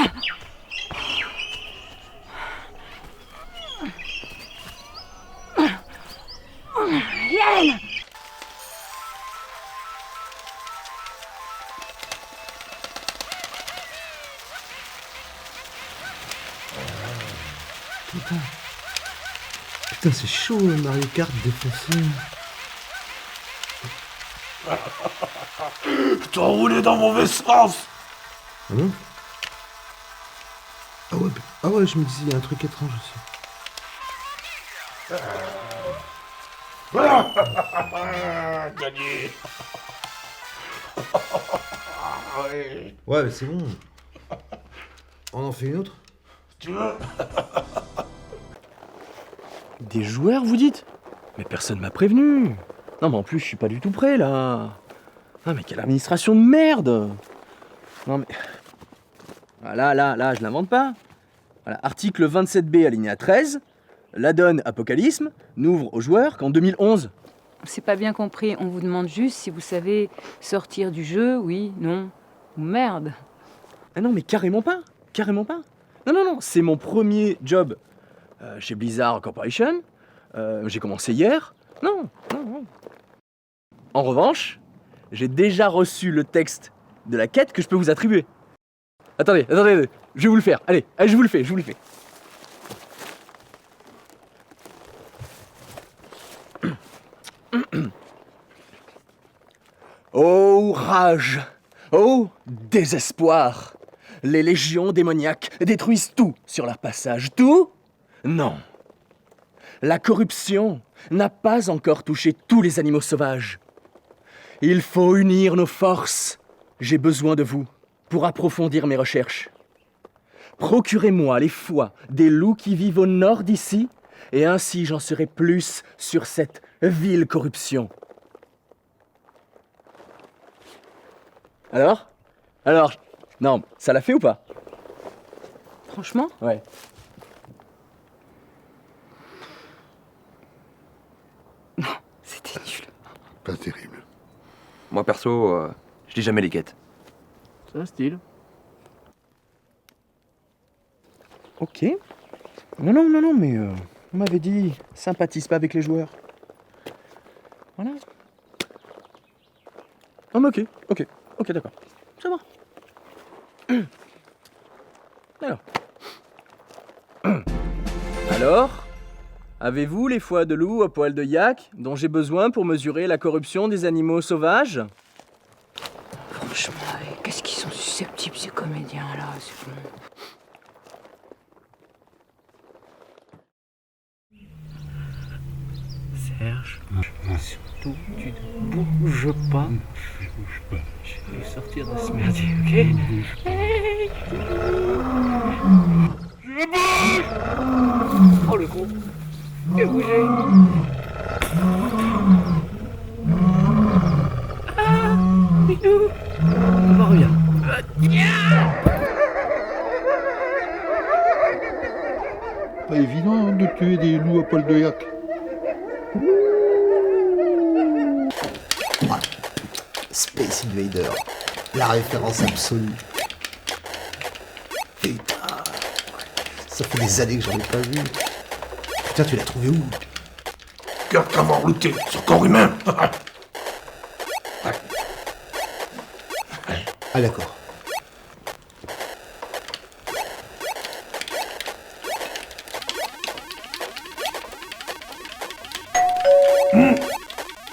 Alien. Putain, c'est chaud, Mario Kart défoncé. T'as roulé dans le mauvais sens. Ah bon? Ah ouais, je me disais, il y a un truc étrange aussi. Gagné. Ouais, mais c'est bon. On en fait une autre? Tu veux? Des joueurs, vous dites? Mais personne m'a prévenu. Non, mais en plus, je suis pas du tout prêt, là. Ah, mais quelle administration de merde. Non, mais... Là, je l'invente pas. Voilà, article 27B, alinéa 13. La donne Apocalypse n'ouvre aux joueurs qu'en 2011. C'est pas bien compris. On vous demande juste si vous savez sortir du jeu, oui, non, ou merde. Ah non, mais carrément pas. Carrément pas. Non, c'est mon premier job chez Blizzard Corporation. J'ai commencé hier. Non. En revanche, j'ai déjà reçu le texte de la quête que je peux vous attribuer. Attendez, je vais vous le faire. Allez, je vous le fais. Ô rage, ô désespoir, les légions démoniaques détruisent tout sur leur passage. Tout ? Non. La corruption n'a pas encore touché tous les animaux sauvages. Il faut unir nos forces. J'ai besoin de vous pour approfondir mes recherches. Procurez-moi les foies des loups qui vivent au nord d'ici, et ainsi j'en saurai plus sur cette vile corruption. Alors, non, ça l'a fait ou pas? Franchement? Ouais. Non, c'était nul. Pas terrible. Moi perso, je lis jamais les quêtes. C'est un style. Ok. Non, mais on m'avait dit, sympathise pas avec les joueurs. Voilà. Ah mais ok, d'accord. Ça va. Alors, avez-vous les foies de loup à poil de yak dont j'ai besoin pour mesurer la corruption des animaux sauvages? Franchement, qu'est-ce qu'ils sont susceptibles ces comédiens là, c'est bon. Serge, surtout, tu ne bouges pas. Je bouge pas. Je vais sortir de ce merdier, ok? Je bouge! Oh le con! J'ai bougé! Ah! Bidou! On revient. Pas évident de tuer des loups à poil de yak. Space Invader, la référence absolue. Putain, ça fait des années que j'en ai pas vu. Putain, tu l'as trouvé où? Kirk avoir looté son corps humain. Ah d'accord.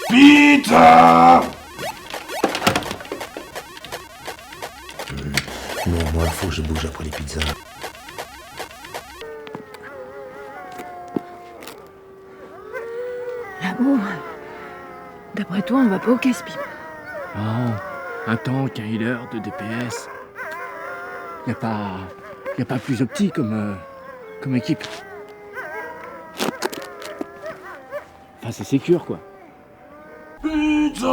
Pizza! Non, moi, faut que je bouge après les pizzas. Là-haut, d'après toi, on va pas au casse-pipe. Non, un tank, un healer, 2 DPS. Y a pas plus opti comme équipe. Enfin, c'est sécure, quoi. Pizza!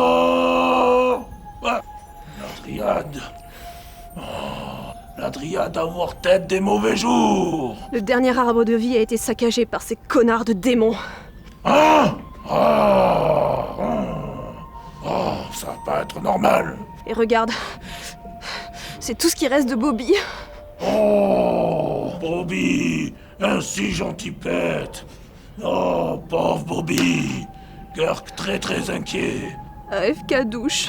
Ah, la dryade. Oh, la dryade à avoir tête des mauvais jours. Le dernier arbre de vie a été saccagé par ces connards de démons. Ah! Ça va pas être normal. Et regarde, c'est tout ce qui reste de Bobby. Oh, Bobby, un si gentil pet. Oh, pauvre Bobby. Kirk très inquiet. AFK douche.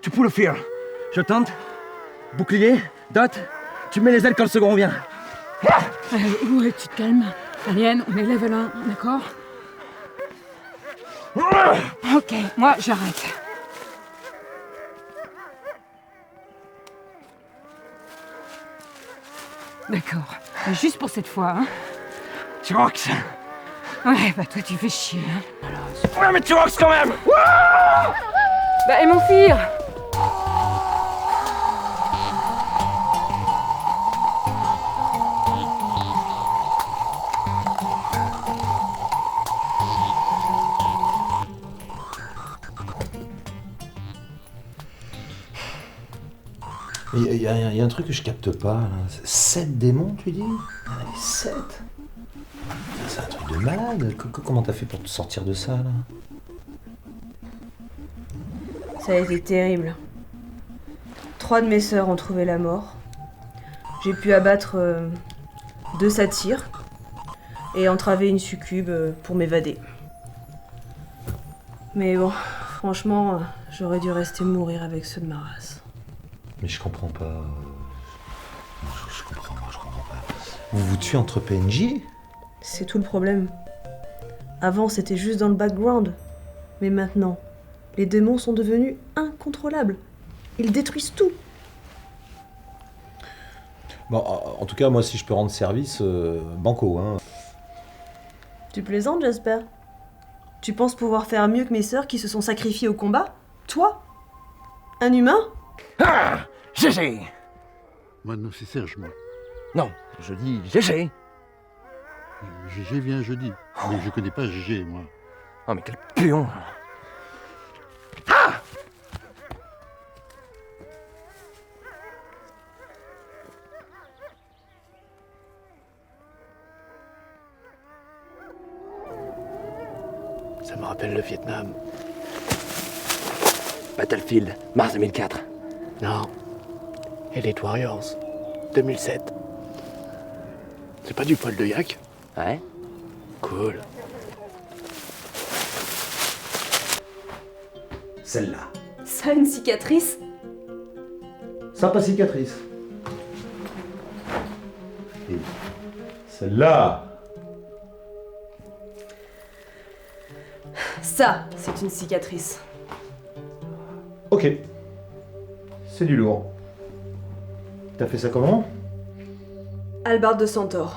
Tu peux le faire. Je tente. Bouclier, dot. Tu mets les ailes quand le second vient. Ouais, tu te calmes. Alien, on est level 1, d'accord? Ok, moi j'arrête. D'accord, mais juste pour cette fois, hein. T-Rox. Ouais, bah toi tu fais chier, hein. Ouais, mais T-Rox quand même. Bah et mon fils. Il y a un truc que je capte pas. Là. 7 démons, tu dis? 7? C'est un truc de malade. Comment t'as fait pour te sortir de ça, là? Ça a été terrible. 3 de mes sœurs ont trouvé la mort. J'ai pu abattre 2 satyres et entraver une succube pour m'évader. Mais bon, franchement, j'aurais dû rester mourir avec ceux de ma race. Mais je comprends pas. Je comprends pas. Vous vous tuez entre PNJ? C'est tout le problème. Avant, c'était juste dans le background. Mais maintenant, les démons sont devenus incontrôlables. Ils détruisent tout. Bon, en tout cas, moi, si je peux rendre service, banco, hein. Tu plaisantes, j'espère? Tu penses pouvoir faire mieux que mes sœurs qui se sont sacrifiées au combat? Toi? Un humain? Ah! GG! Moi, non, c'est Serge, moi. Non, je dis GG! GG vient jeudi. Mais je connais pas GG, moi. Oh, mais quel péon! Ça me rappelle le Vietnam. Battlefield, mars 2004. Non. Elite Warriors, 2007. C'est pas du poil de yak? Ouais. Cool. Celle-là. Ça, une cicatrice? Sympa cicatrice. Et celle-là. Ça, c'est une cicatrice. Ok. C'est du lourd. T'as fait ça comment? Hallebarde de centaure.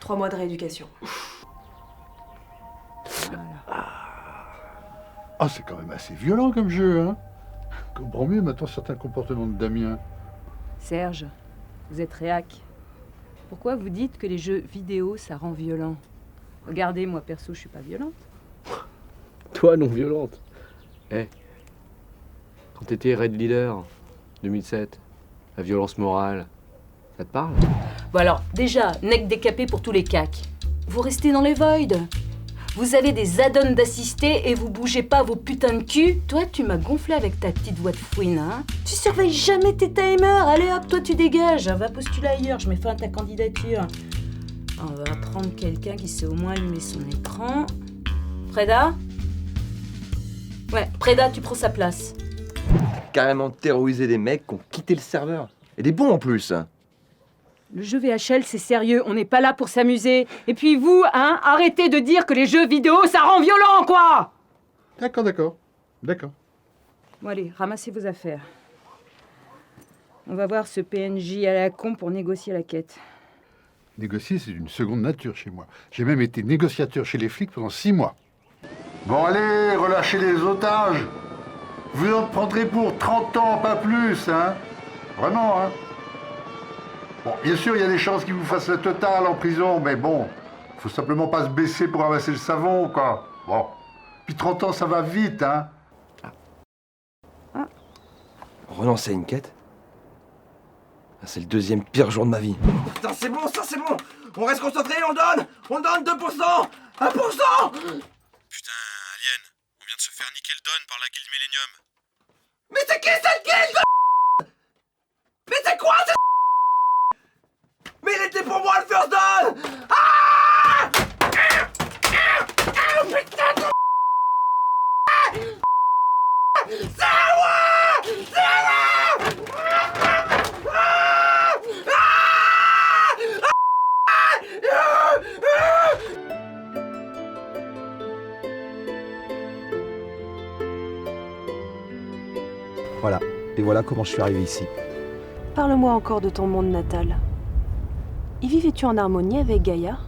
3 mois de rééducation. Ah, c'est quand même assez violent comme jeu, hein. Je comprends mieux maintenant certains comportements de Damien. Serge, vous êtes réac. Pourquoi vous dites que les jeux vidéo, ça rend violent? Regardez, moi perso, je suis pas violente. Toi, non violente. Quand t'étais Raid Leader, 2007, la violence morale, ça te parle? Bon alors, déjà, neck décapé pour tous les cacs. Vous restez dans les voids. Vous avez des add-ons d'assistés et vous bougez pas vos putains de cul. Toi, tu m'as gonflé avec ta petite voix de fouine, hein. Tu surveilles jamais tes timers. Allez hop, toi tu dégages. Va postuler ailleurs, je mets fin à ta candidature. On va prendre quelqu'un qui sait au moins allumer son écran. Preda? Ouais, Preda, tu prends sa place. Carrément terroriser des mecs qui ont quitté le serveur. Et des bons en plus. Le jeu VHL, c'est sérieux, on n'est pas là pour s'amuser. Et puis vous, hein, arrêtez de dire que les jeux vidéo, ça rend violent, quoi! D'accord. Bon allez, ramassez vos affaires. On va voir ce PNJ à la con pour négocier la quête. Négocier, c'est une seconde nature chez moi. J'ai même été négociateur chez les flics pendant 6 mois. Bon, allez, relâchez les otages. Vous en prendrez pour 30 ans, pas plus, hein. Vraiment, hein. Bon, bien sûr, il y a des chances qu'ils vous fassent la totale en prison, mais bon, faut simplement pas se baisser pour ramasser le savon, quoi. Bon. Puis 30 ans, ça va vite, hein. Renoncer à une quête? Ah, c'est le 2e pire jour de ma vie. Putain, c'est bon, ça c'est bon! On reste concentré, on donne 2%! 1%! Putain, Alien, on vient de se faire niquer le don par la guilde Millennium. Mais c'est qui cette guilde? Mais c'est quoi cette... Mais il était pour moi le first down! Ah! Putain de... C'est à moi! C'est à moi! Voilà. Et voilà comment je suis arrivé ici. Parle-moi encore de ton monde natal. Y vivais-tu en harmonie avec Gaïa?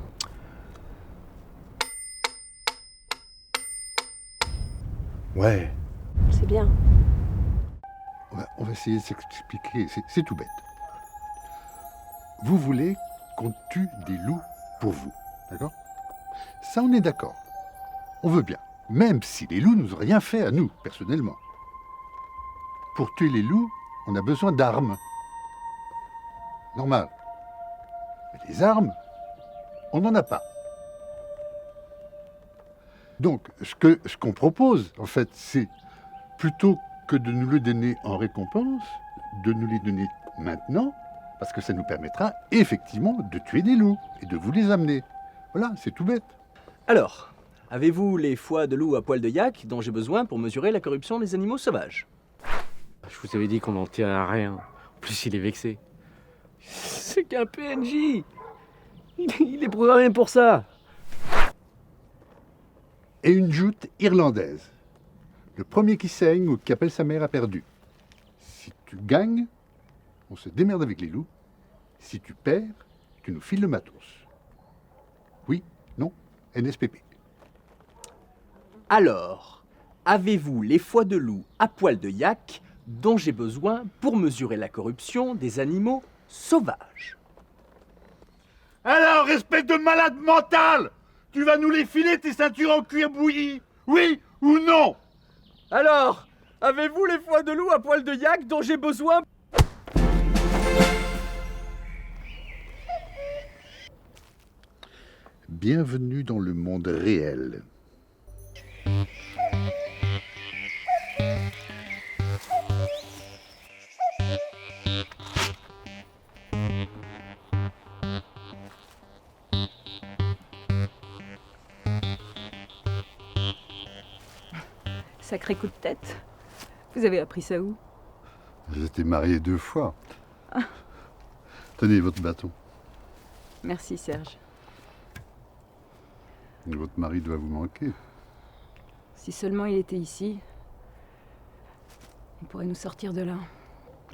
Ouais. C'est bien. On va essayer de s'expliquer. C'est tout bête. Vous voulez qu'on tue des loups pour vous, d'accord? Ça, on est d'accord. On veut bien. Même si les loups nous ont rien fait à nous, personnellement. Pour tuer les loups, on a besoin d'armes. Normal. Mais les armes, on n'en a pas. Donc, ce qu'on propose, en fait, c'est plutôt que de nous le donner en récompense, de nous les donner maintenant, parce que ça nous permettra effectivement de tuer des loups et de vous les amener. Voilà, c'est tout bête. Alors, avez-vous les foies de loup à poil de yak dont j'ai besoin pour mesurer la corruption des animaux sauvages? Je vous avais dit qu'on n'en tirait à rien. En plus, il est vexé. C'est qu'un PNJ. Il est programmé pour ça. Et une joute irlandaise. Le premier qui saigne ou qui appelle sa mère a perdu. Si tu gagnes, on se démerde avec les loups. Si tu perds, tu nous files le matos. Oui, non, NSPP. Alors, avez-vous les foies de loup à poil de yak dont j'ai besoin pour mesurer la corruption des animaux sauvages? Alors, espèce de malade mental, tu vas nous les filer, tes ceintures en cuir bouilli? Oui ou non? Alors, avez-vous les foies de loup à poil de yak dont j'ai besoin? Bienvenue dans le monde réel. Sacré coup de tête. Vous avez appris ça où? J'étais marié 2 fois. Tenez votre bâton. Merci Serge. Votre mari doit vous manquer. Si seulement il était ici, on pourrait nous sortir de là.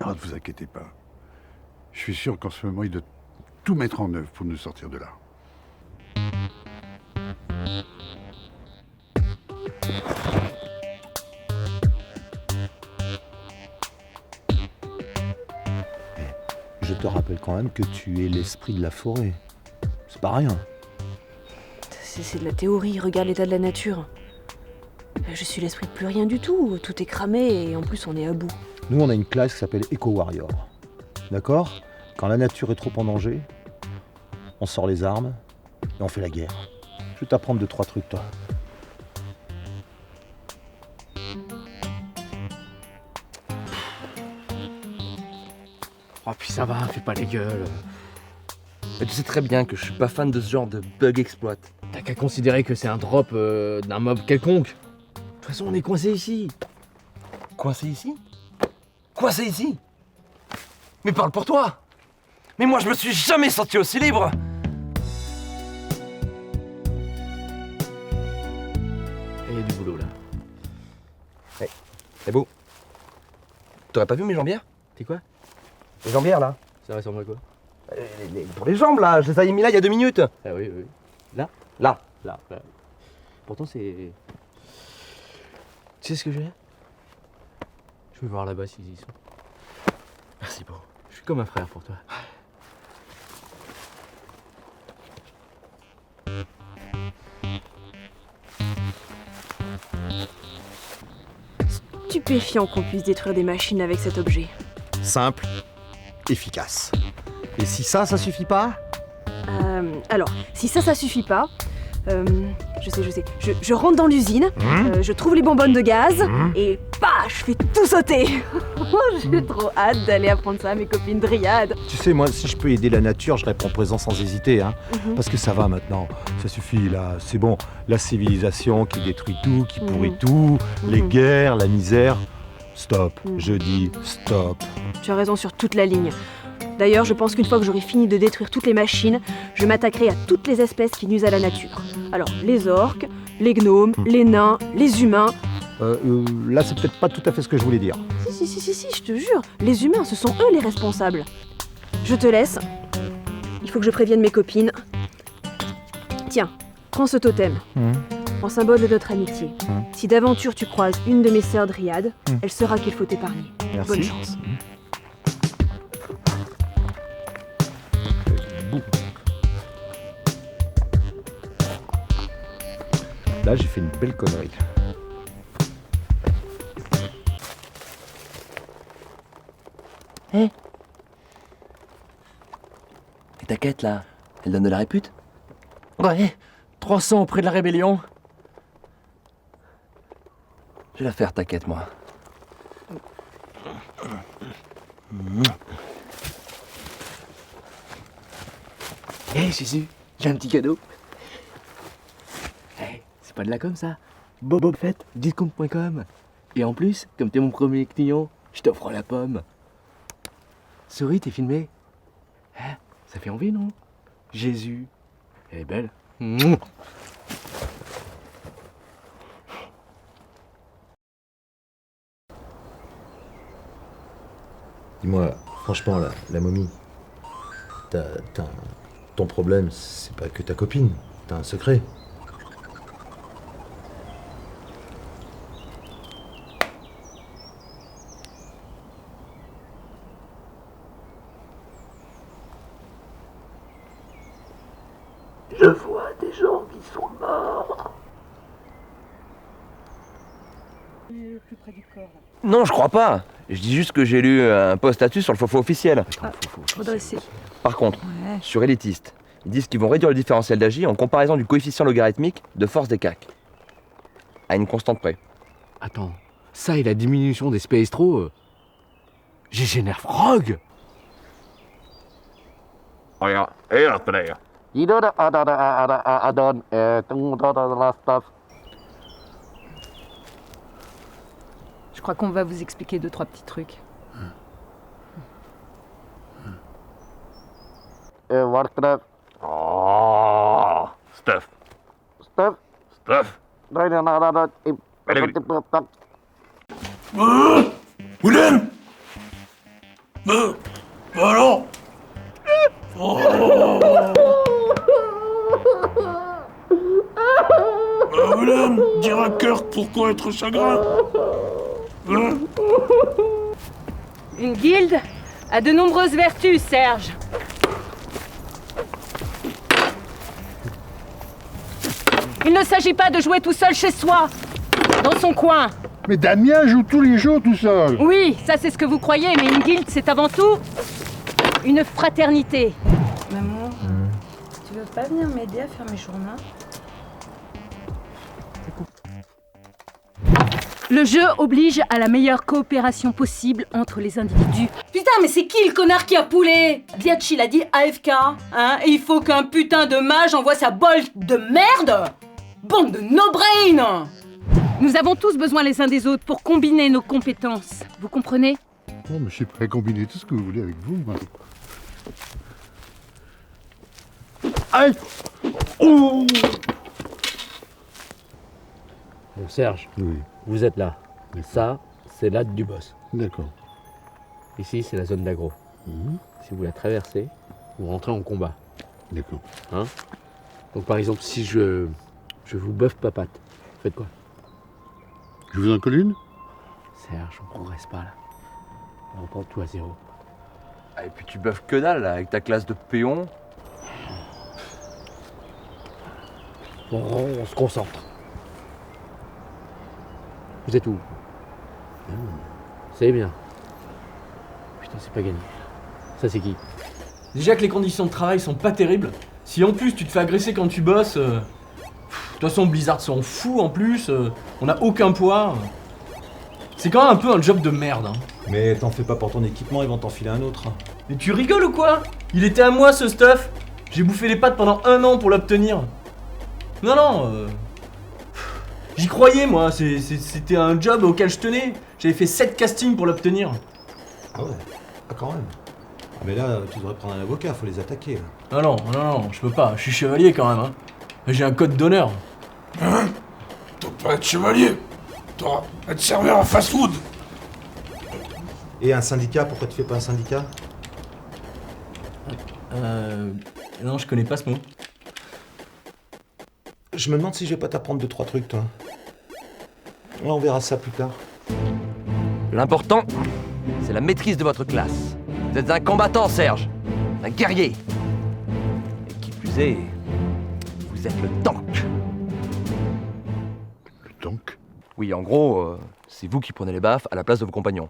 Ne vous inquiétez pas. Je suis sûr qu'en ce moment, il doit tout mettre en œuvre pour nous sortir de là. Je te rappelle quand même que tu es l'esprit de la forêt. C'est pas rien. C'est de la théorie, regarde l'état de la nature. Je suis l'esprit de plus rien du tout, tout est cramé et en plus on est à bout. Nous, on a une classe qui s'appelle Eco Warrior. D'accord? Quand la nature est trop en danger, on sort les armes et on fait la guerre. Je vais t'apprendre 2-3 trucs, toi. Oh, puis ça va, fais pas les gueules. Mais tu sais très bien que je suis pas fan de ce genre de bug exploit. T'as qu'à considérer que c'est un drop d'un mob quelconque. De toute façon, on est coincé ici. Coincé ici? Coincé ici? Mais parle pour toi! Mais moi, je me suis jamais senti aussi libre! Il y a du boulot là. Hey, c'est beau. T'aurais pas vu mes jambières? T'es quoi? Les jambières là. Ça ressemble à quoi? Pour les jambes là, je les ai mis là il y a 2 minutes. Ah oui, oui. Là? Là. Là. Pourtant c'est... Tu sais ce que j'ai? Je vais voir là-bas s'ils y sont. Merci beau. Je suis comme un frère pour toi. Stupéfiant qu'on puisse détruire des machines avec cet objet. Simple, efficace. Et si ça suffit pas? Alors, si ça suffit pas, je sais. Je rentre dans l'usine, je trouve les bonbonnes de gaz, et je fais tout sauter. J'ai trop hâte d'aller apprendre ça à mes copines dryades. Tu sais, moi, si je peux aider la nature, je réponds présent sans hésiter, hein. Parce que ça va maintenant, ça suffit, là, c'est bon. La civilisation qui détruit tout, qui pourrit tout, les guerres, la misère. Stop, je dis stop. Tu as raison sur toute la ligne. D'ailleurs, je pense qu'une fois que j'aurai fini de détruire toutes les machines, je m'attaquerai à toutes les espèces qui nuisent à la nature. Alors, les orques, les gnomes, les nains, les humains... Là, c'est peut-être pas tout à fait ce que je voulais dire. Si, je te jure, les humains, ce sont eux les responsables. Je te laisse. Il faut que je prévienne mes copines. Tiens, prends ce totem. En symbole de notre amitié. Si d'aventure tu croises une de mes sœurs dryades, elle saura qu'il faut t'épargner. Merci. Bonne chance. Là, j'ai fait une belle connerie. ta quête, là, elle donne de la répute? Ouais, 300 auprès de la rébellion. Je vais la faire, ta quête, moi. Hé, Jésus, j'ai un petit cadeau. Hey, c'est pas de la com, ça. Bobo Fett, discount.com. Et en plus, comme t'es mon premier client, je t'offre la pomme. Souris, t'es filmé. Hein, ça fait envie, non? Jésus, elle est belle. Dis-moi, franchement, la momie, ton problème, c'est pas que ta copine. T'as un secret. Je vois des gens qui sont morts. Plus près du corps. Non, je crois pas. Je dis juste que j'ai lu un post là-dessus sur le faux officiel. Redresser. Par contre, Ouais. sur Elitiste, ils disent qu'ils vont réduire le différentiel d'Agi en comparaison du coefficient logarithmique de force des CAC. À une constante près. Attends, ça et la diminution des spectros, j'ai génère frog. Regarde, et la player. Je crois qu'on va vous expliquer 2-3 petits trucs. Oh, Steph. Steph. Willem. Alors. Willem, dire à Kirk pourquoi être chagrin. Une guilde a de nombreuses vertus, Serge. Il ne s'agit pas de jouer tout seul chez soi, dans son coin. Mais Damien joue tous les jours tout seul. Oui, ça c'est ce que vous croyez, mais une guilde c'est avant tout une fraternité. Maman, tu veux pas venir m'aider à faire mes journaux? Le jeu oblige à la meilleure coopération possible entre les individus. Putain, mais c'est qui le connard qui a poulé? Diachi l'a dit AFK, hein? Et il faut qu'un putain de mage envoie sa bolt de merde? Bande de no-brain! Nous avons tous besoin les uns des autres pour combiner nos compétences. Vous comprenez? Oh, mais je suis prêt à combiner tout ce que vous voulez avec vous, moi. Aïe! Oh! Bon, Serge, Oui, vous êtes là. Ça, c'est l'âtre du boss. d'accord. Ici, c'est la zone d'agro. Si vous la traversez, vous rentrez en combat. D'accord. Hein? Donc, par exemple, si je vous buffe papate, vous faites quoi? Je vous en colle une? Serge, on progresse pas là. On reprend tout à zéro. Ah, et puis tu buffes que dalle là, avec ta classe de péon. Bon, on se concentre. Vous êtes où? C'est bien. Putain, c'est pas gagné. Ça, c'est qui? Déjà que les conditions de travail sont pas terribles. Si en plus tu te fais agresser quand tu bosses, de toute façon Blizzard s'en fout en plus. On a aucun poids. C'est quand même un peu un job de merde. Hein. Mais t'en fais pas pour ton équipement, ils vont t'en filer un autre. Mais tu rigoles ou quoi? Il était à moi ce stuff. J'ai bouffé les pattes pendant 1 an pour l'obtenir. Non. J'y croyais moi, c'était un job auquel je tenais. J'avais fait 7 castings pour l'obtenir. Ah ouais, ah quand même. Ah mais là, tu devrais prendre un avocat, faut les attaquer. Là. Non, je peux pas, je suis chevalier quand même. Hein. J'ai un code d'honneur. Hein? T'as pas être chevalier. T'auras être serveur en fast-food. Et un syndicat, pourquoi tu fais pas un syndicat? Non, je connais pas ce mot. Je me demande si je vais pas t'apprendre 2-3 trucs, toi. Ouais, on verra ça plus tard. L'important, c'est la maîtrise de votre classe. Vous êtes un combattant, Serge. Un guerrier. Et qui plus est, vous êtes le tank. Le tank? Oui, en gros, c'est vous qui prenez les baffes à la place de vos compagnons.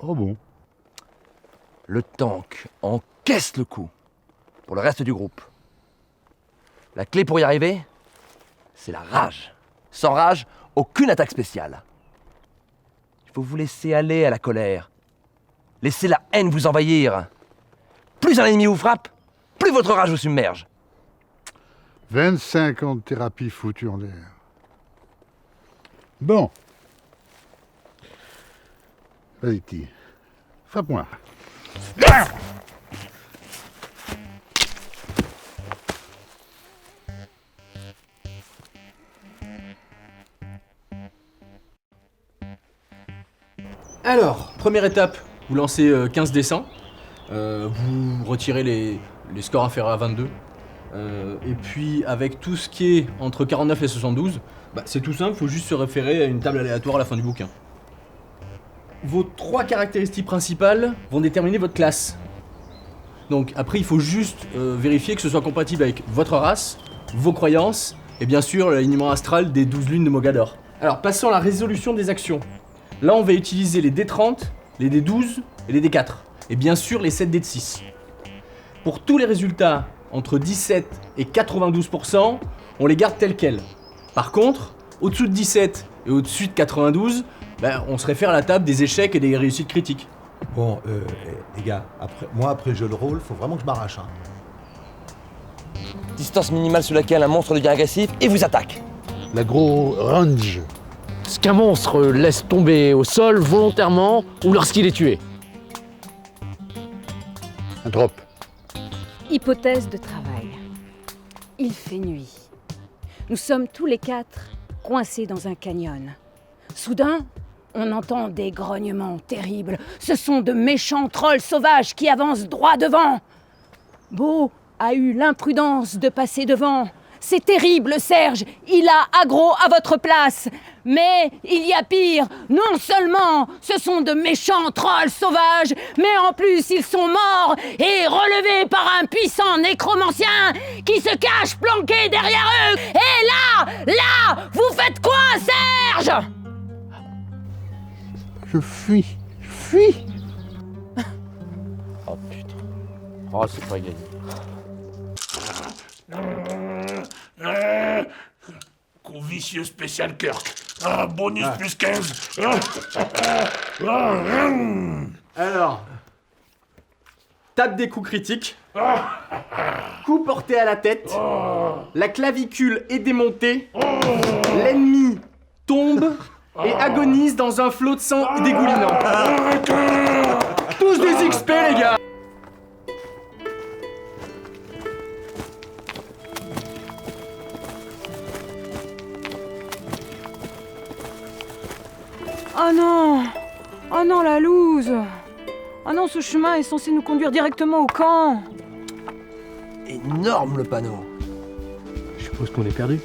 Oh bon? Le tank encaisse le coup. pour le reste du groupe. La clé pour y arriver, c'est la rage. Sans rage, aucune attaque spéciale. Il faut vous laisser aller à la colère. Laissez la haine vous envahir. Plus un ennemi vous frappe, plus votre rage vous submerge. 25 ans de thérapie foutue en l'air. Bon. Vas-y, Ti. Frappe-moi. Alors, première étape, vous lancez 15 dessins. Vous retirez les scores inférieurs à 22. Et puis, avec tout ce qui est entre 49 et 72, c'est tout simple, il faut juste se référer à une table aléatoire à la fin du bouquin. Vos 3 caractéristiques principales vont déterminer votre classe. Donc après, il faut juste vérifier que ce soit compatible avec votre race, vos croyances, et bien sûr l'alignement astral des 12 lunes de Mogador. Alors, passons à la résolution des actions. Là, on va utiliser les D30, les D12 et les D4. Et bien sûr, les 7 D6. Pour tous les résultats entre 17 et 92%, on les garde tels quels. Par contre, au-dessous de 17 et au-dessus de 92, on se réfère à la table des échecs et des réussites critiques. Bon, les gars, après jeu de rôle, faut vraiment que je m'arrache. Distance minimale sous laquelle un monstre devient agressif et vous attaque. L'agro range. Ce qu'un monstre laisse tomber au sol volontairement ou lorsqu'il est tué. Un drop. Hypothèse de travail. Il fait nuit. Nous sommes tous les 4 coincés dans un canyon. Soudain, on entend des grognements terribles. Ce sont de méchants trolls sauvages qui avancent droit devant. Beau a eu l'imprudence de passer devant. C'est terrible, Serge. Il a aggro à votre place. Mais il y a pire. Non seulement ce sont de méchants trolls sauvages, mais en plus ils sont morts et relevés par un puissant nécromancien qui se cache planqué derrière eux. Et là, vous faites quoi, Serge? Je fuis. Oh putain. Oh, c'est pas gagné. Coup vicieux spécial Kirk. Bonus plus 15. Alors, tape des coups critiques. Coup porté à la tête. La clavicule est démontée. L'ennemi tombe et agonise dans un flot de sang dégoulinant. Tous des XP, les gars. Oh non, la loose. Oh non, ce chemin est censé nous conduire directement au camp. Énorme le panneau. Je suppose qu'on est perdu.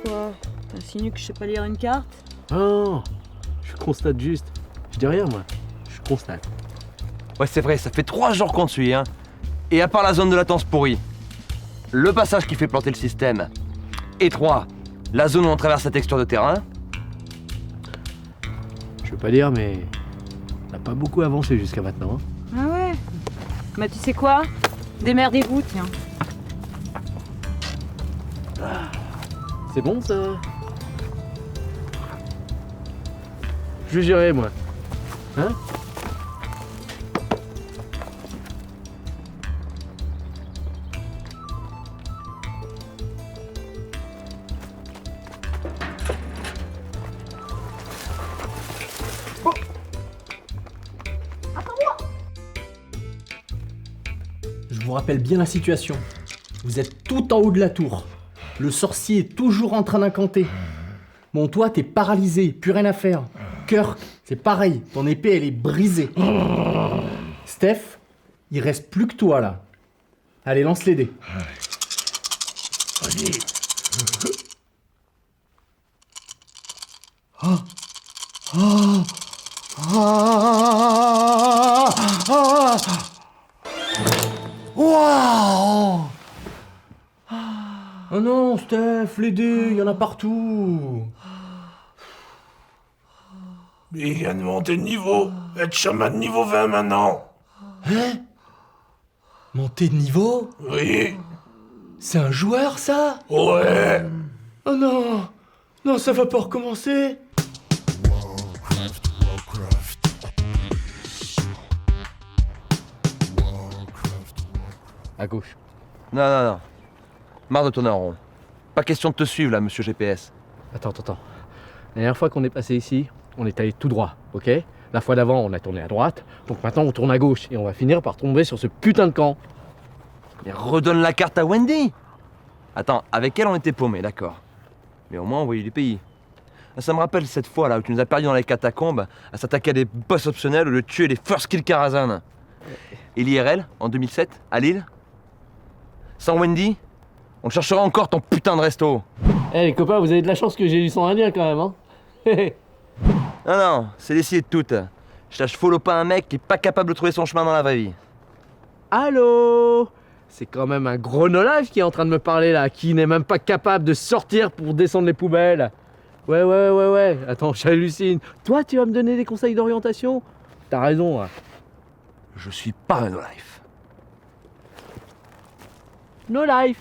Quoi? T'insinues que je sais pas lire une carte? Oh, je constate juste. Je dis rien, moi. Je constate. Ouais, c'est vrai, ça fait 3 jours qu'on te suit, hein. Et à part la zone de latence pourrie, le passage qui fait planter le système, et 3, la zone où on traverse la texture de terrain. Je veux pas dire, mais on n'a pas beaucoup avancé jusqu'à maintenant. Ah ouais? Bah tu sais quoi? Démerdez-vous, tiens. C'est bon, ça? Je vais gérer, moi. Hein? Je vous rappelle bien la situation. Vous êtes tout en haut de la tour. Le sorcier est toujours en train d'incanter. Bon, toi, t'es paralysé, plus rien à faire. Kirk, c'est pareil, ton épée, elle est brisée. Steph, il reste plus que toi, là. Allez, lance les dés. Vas-y. Waouh! Oh non, Steph, les dés, il y en a partout. Mais il vient de monter de niveau. Être chaman niveau 20 maintenant. Hein? Monter de niveau? Oui. C'est un joueur, ça? Ouais. Oh non! Non, ça va pas recommencer! À gauche. Non. Marre de tourner en rond. Pas question de te suivre là, monsieur GPS. Attends. La dernière fois qu'on est passé ici, on est allé tout droit, ok? La fois d'avant, on a tourné à droite, donc maintenant on tourne à gauche et on va finir par tomber sur ce putain de camp. Mais redonne la carte à Wendy! Attends, avec elle on était paumés, d'accord. Mais au moins on voyait du pays. Ça me rappelle cette fois là où tu nous as perdu dans les catacombes à s'attaquer à des boss optionnels ou de tuer les first kill Karazhan. Et l'IRL, en 2007, à Lille? Sans Wendy, on te cherchera encore ton putain de resto. Eh les copains, vous avez de la chance que j'ai du sang indien quand même, hein? Non, c'est l'essier de toute. Je lâche follow pas un mec qui est pas capable de trouver son chemin dans la vraie vie. Allô? C'est quand même un gros no-life qui est en train de me parler là, qui n'est même pas capable de sortir pour descendre les poubelles. Ouais. Attends, j'hallucine. Toi, tu vas me donner des conseils d'orientation? T'as raison. Hein. Je suis pas un no-life. No-life.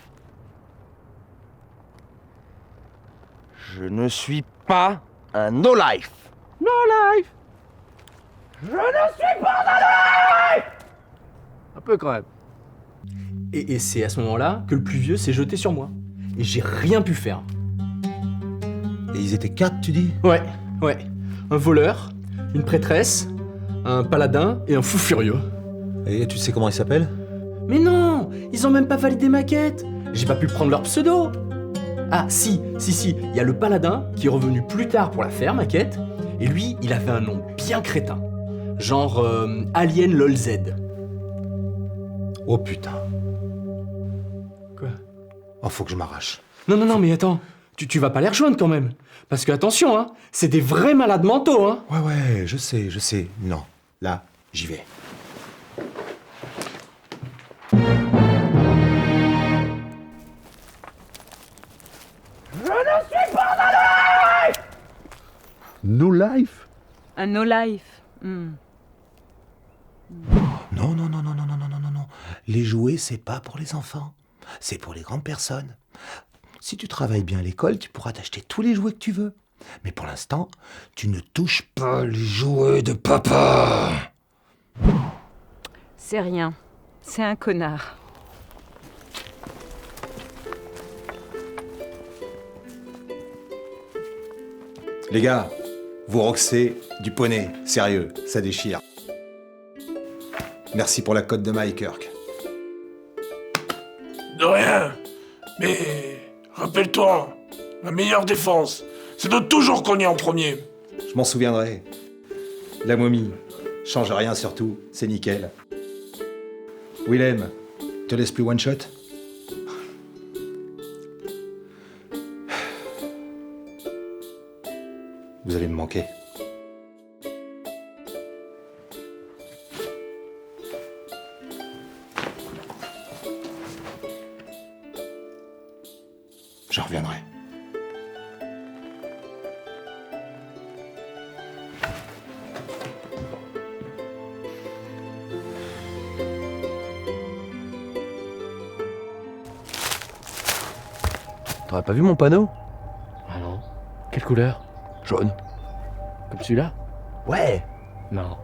Je ne suis pas un no-life. No-life. Je ne suis pas un no-life! Un peu quand même. Et c'est à ce moment-là que le plus vieux s'est jeté sur moi. Et j'ai rien pu faire. Et ils étaient 4, tu dis? Ouais. Un voleur, une prêtresse, un paladin et un fou furieux. Et tu sais comment ils s'appellent? Mais non! Ils ont même pas validé ma quête! J'ai pas pu prendre leur pseudo! Ah, si, il y a le paladin qui est revenu plus tard pour la faire, ma quête, et lui, il avait un nom bien crétin. Genre Alien LOL Z. Oh putain. Quoi? Oh, faut que je m'arrache. Non, mais attends, tu vas pas les rejoindre quand même. Parce que attention, hein, c'est des vrais malades mentaux, hein. Ouais, je sais. Non, là, j'y vais. Je ne suis pas un no-life! No life? Un no-life. Non. Les jouets, c'est pas pour les enfants. C'est pour les grandes personnes. Si tu travailles bien à l'école, tu pourras t'acheter tous les jouets que tu veux. Mais pour l'instant, tu ne touches pas les jouets de papa. C'est rien. C'est un connard. Les gars, vous roxez du poney. Sérieux, ça déchire. Merci pour la cote de Mike Kirk. De rien. Mais rappelle-toi, la meilleure défense, c'est de toujours cogner en premier. Je m'en souviendrai. La momie, change rien surtout, c'est nickel. Willem, te laisse plus one shot? Vous allez me manquer. Je reviendrai. T'aurais pas vu mon panneau? Ah non. Quelle couleur? Jaune. Comme celui-là? Ouais. Non.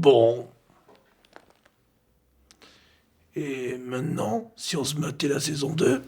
Bon. Et maintenant, si on se matait la saison 2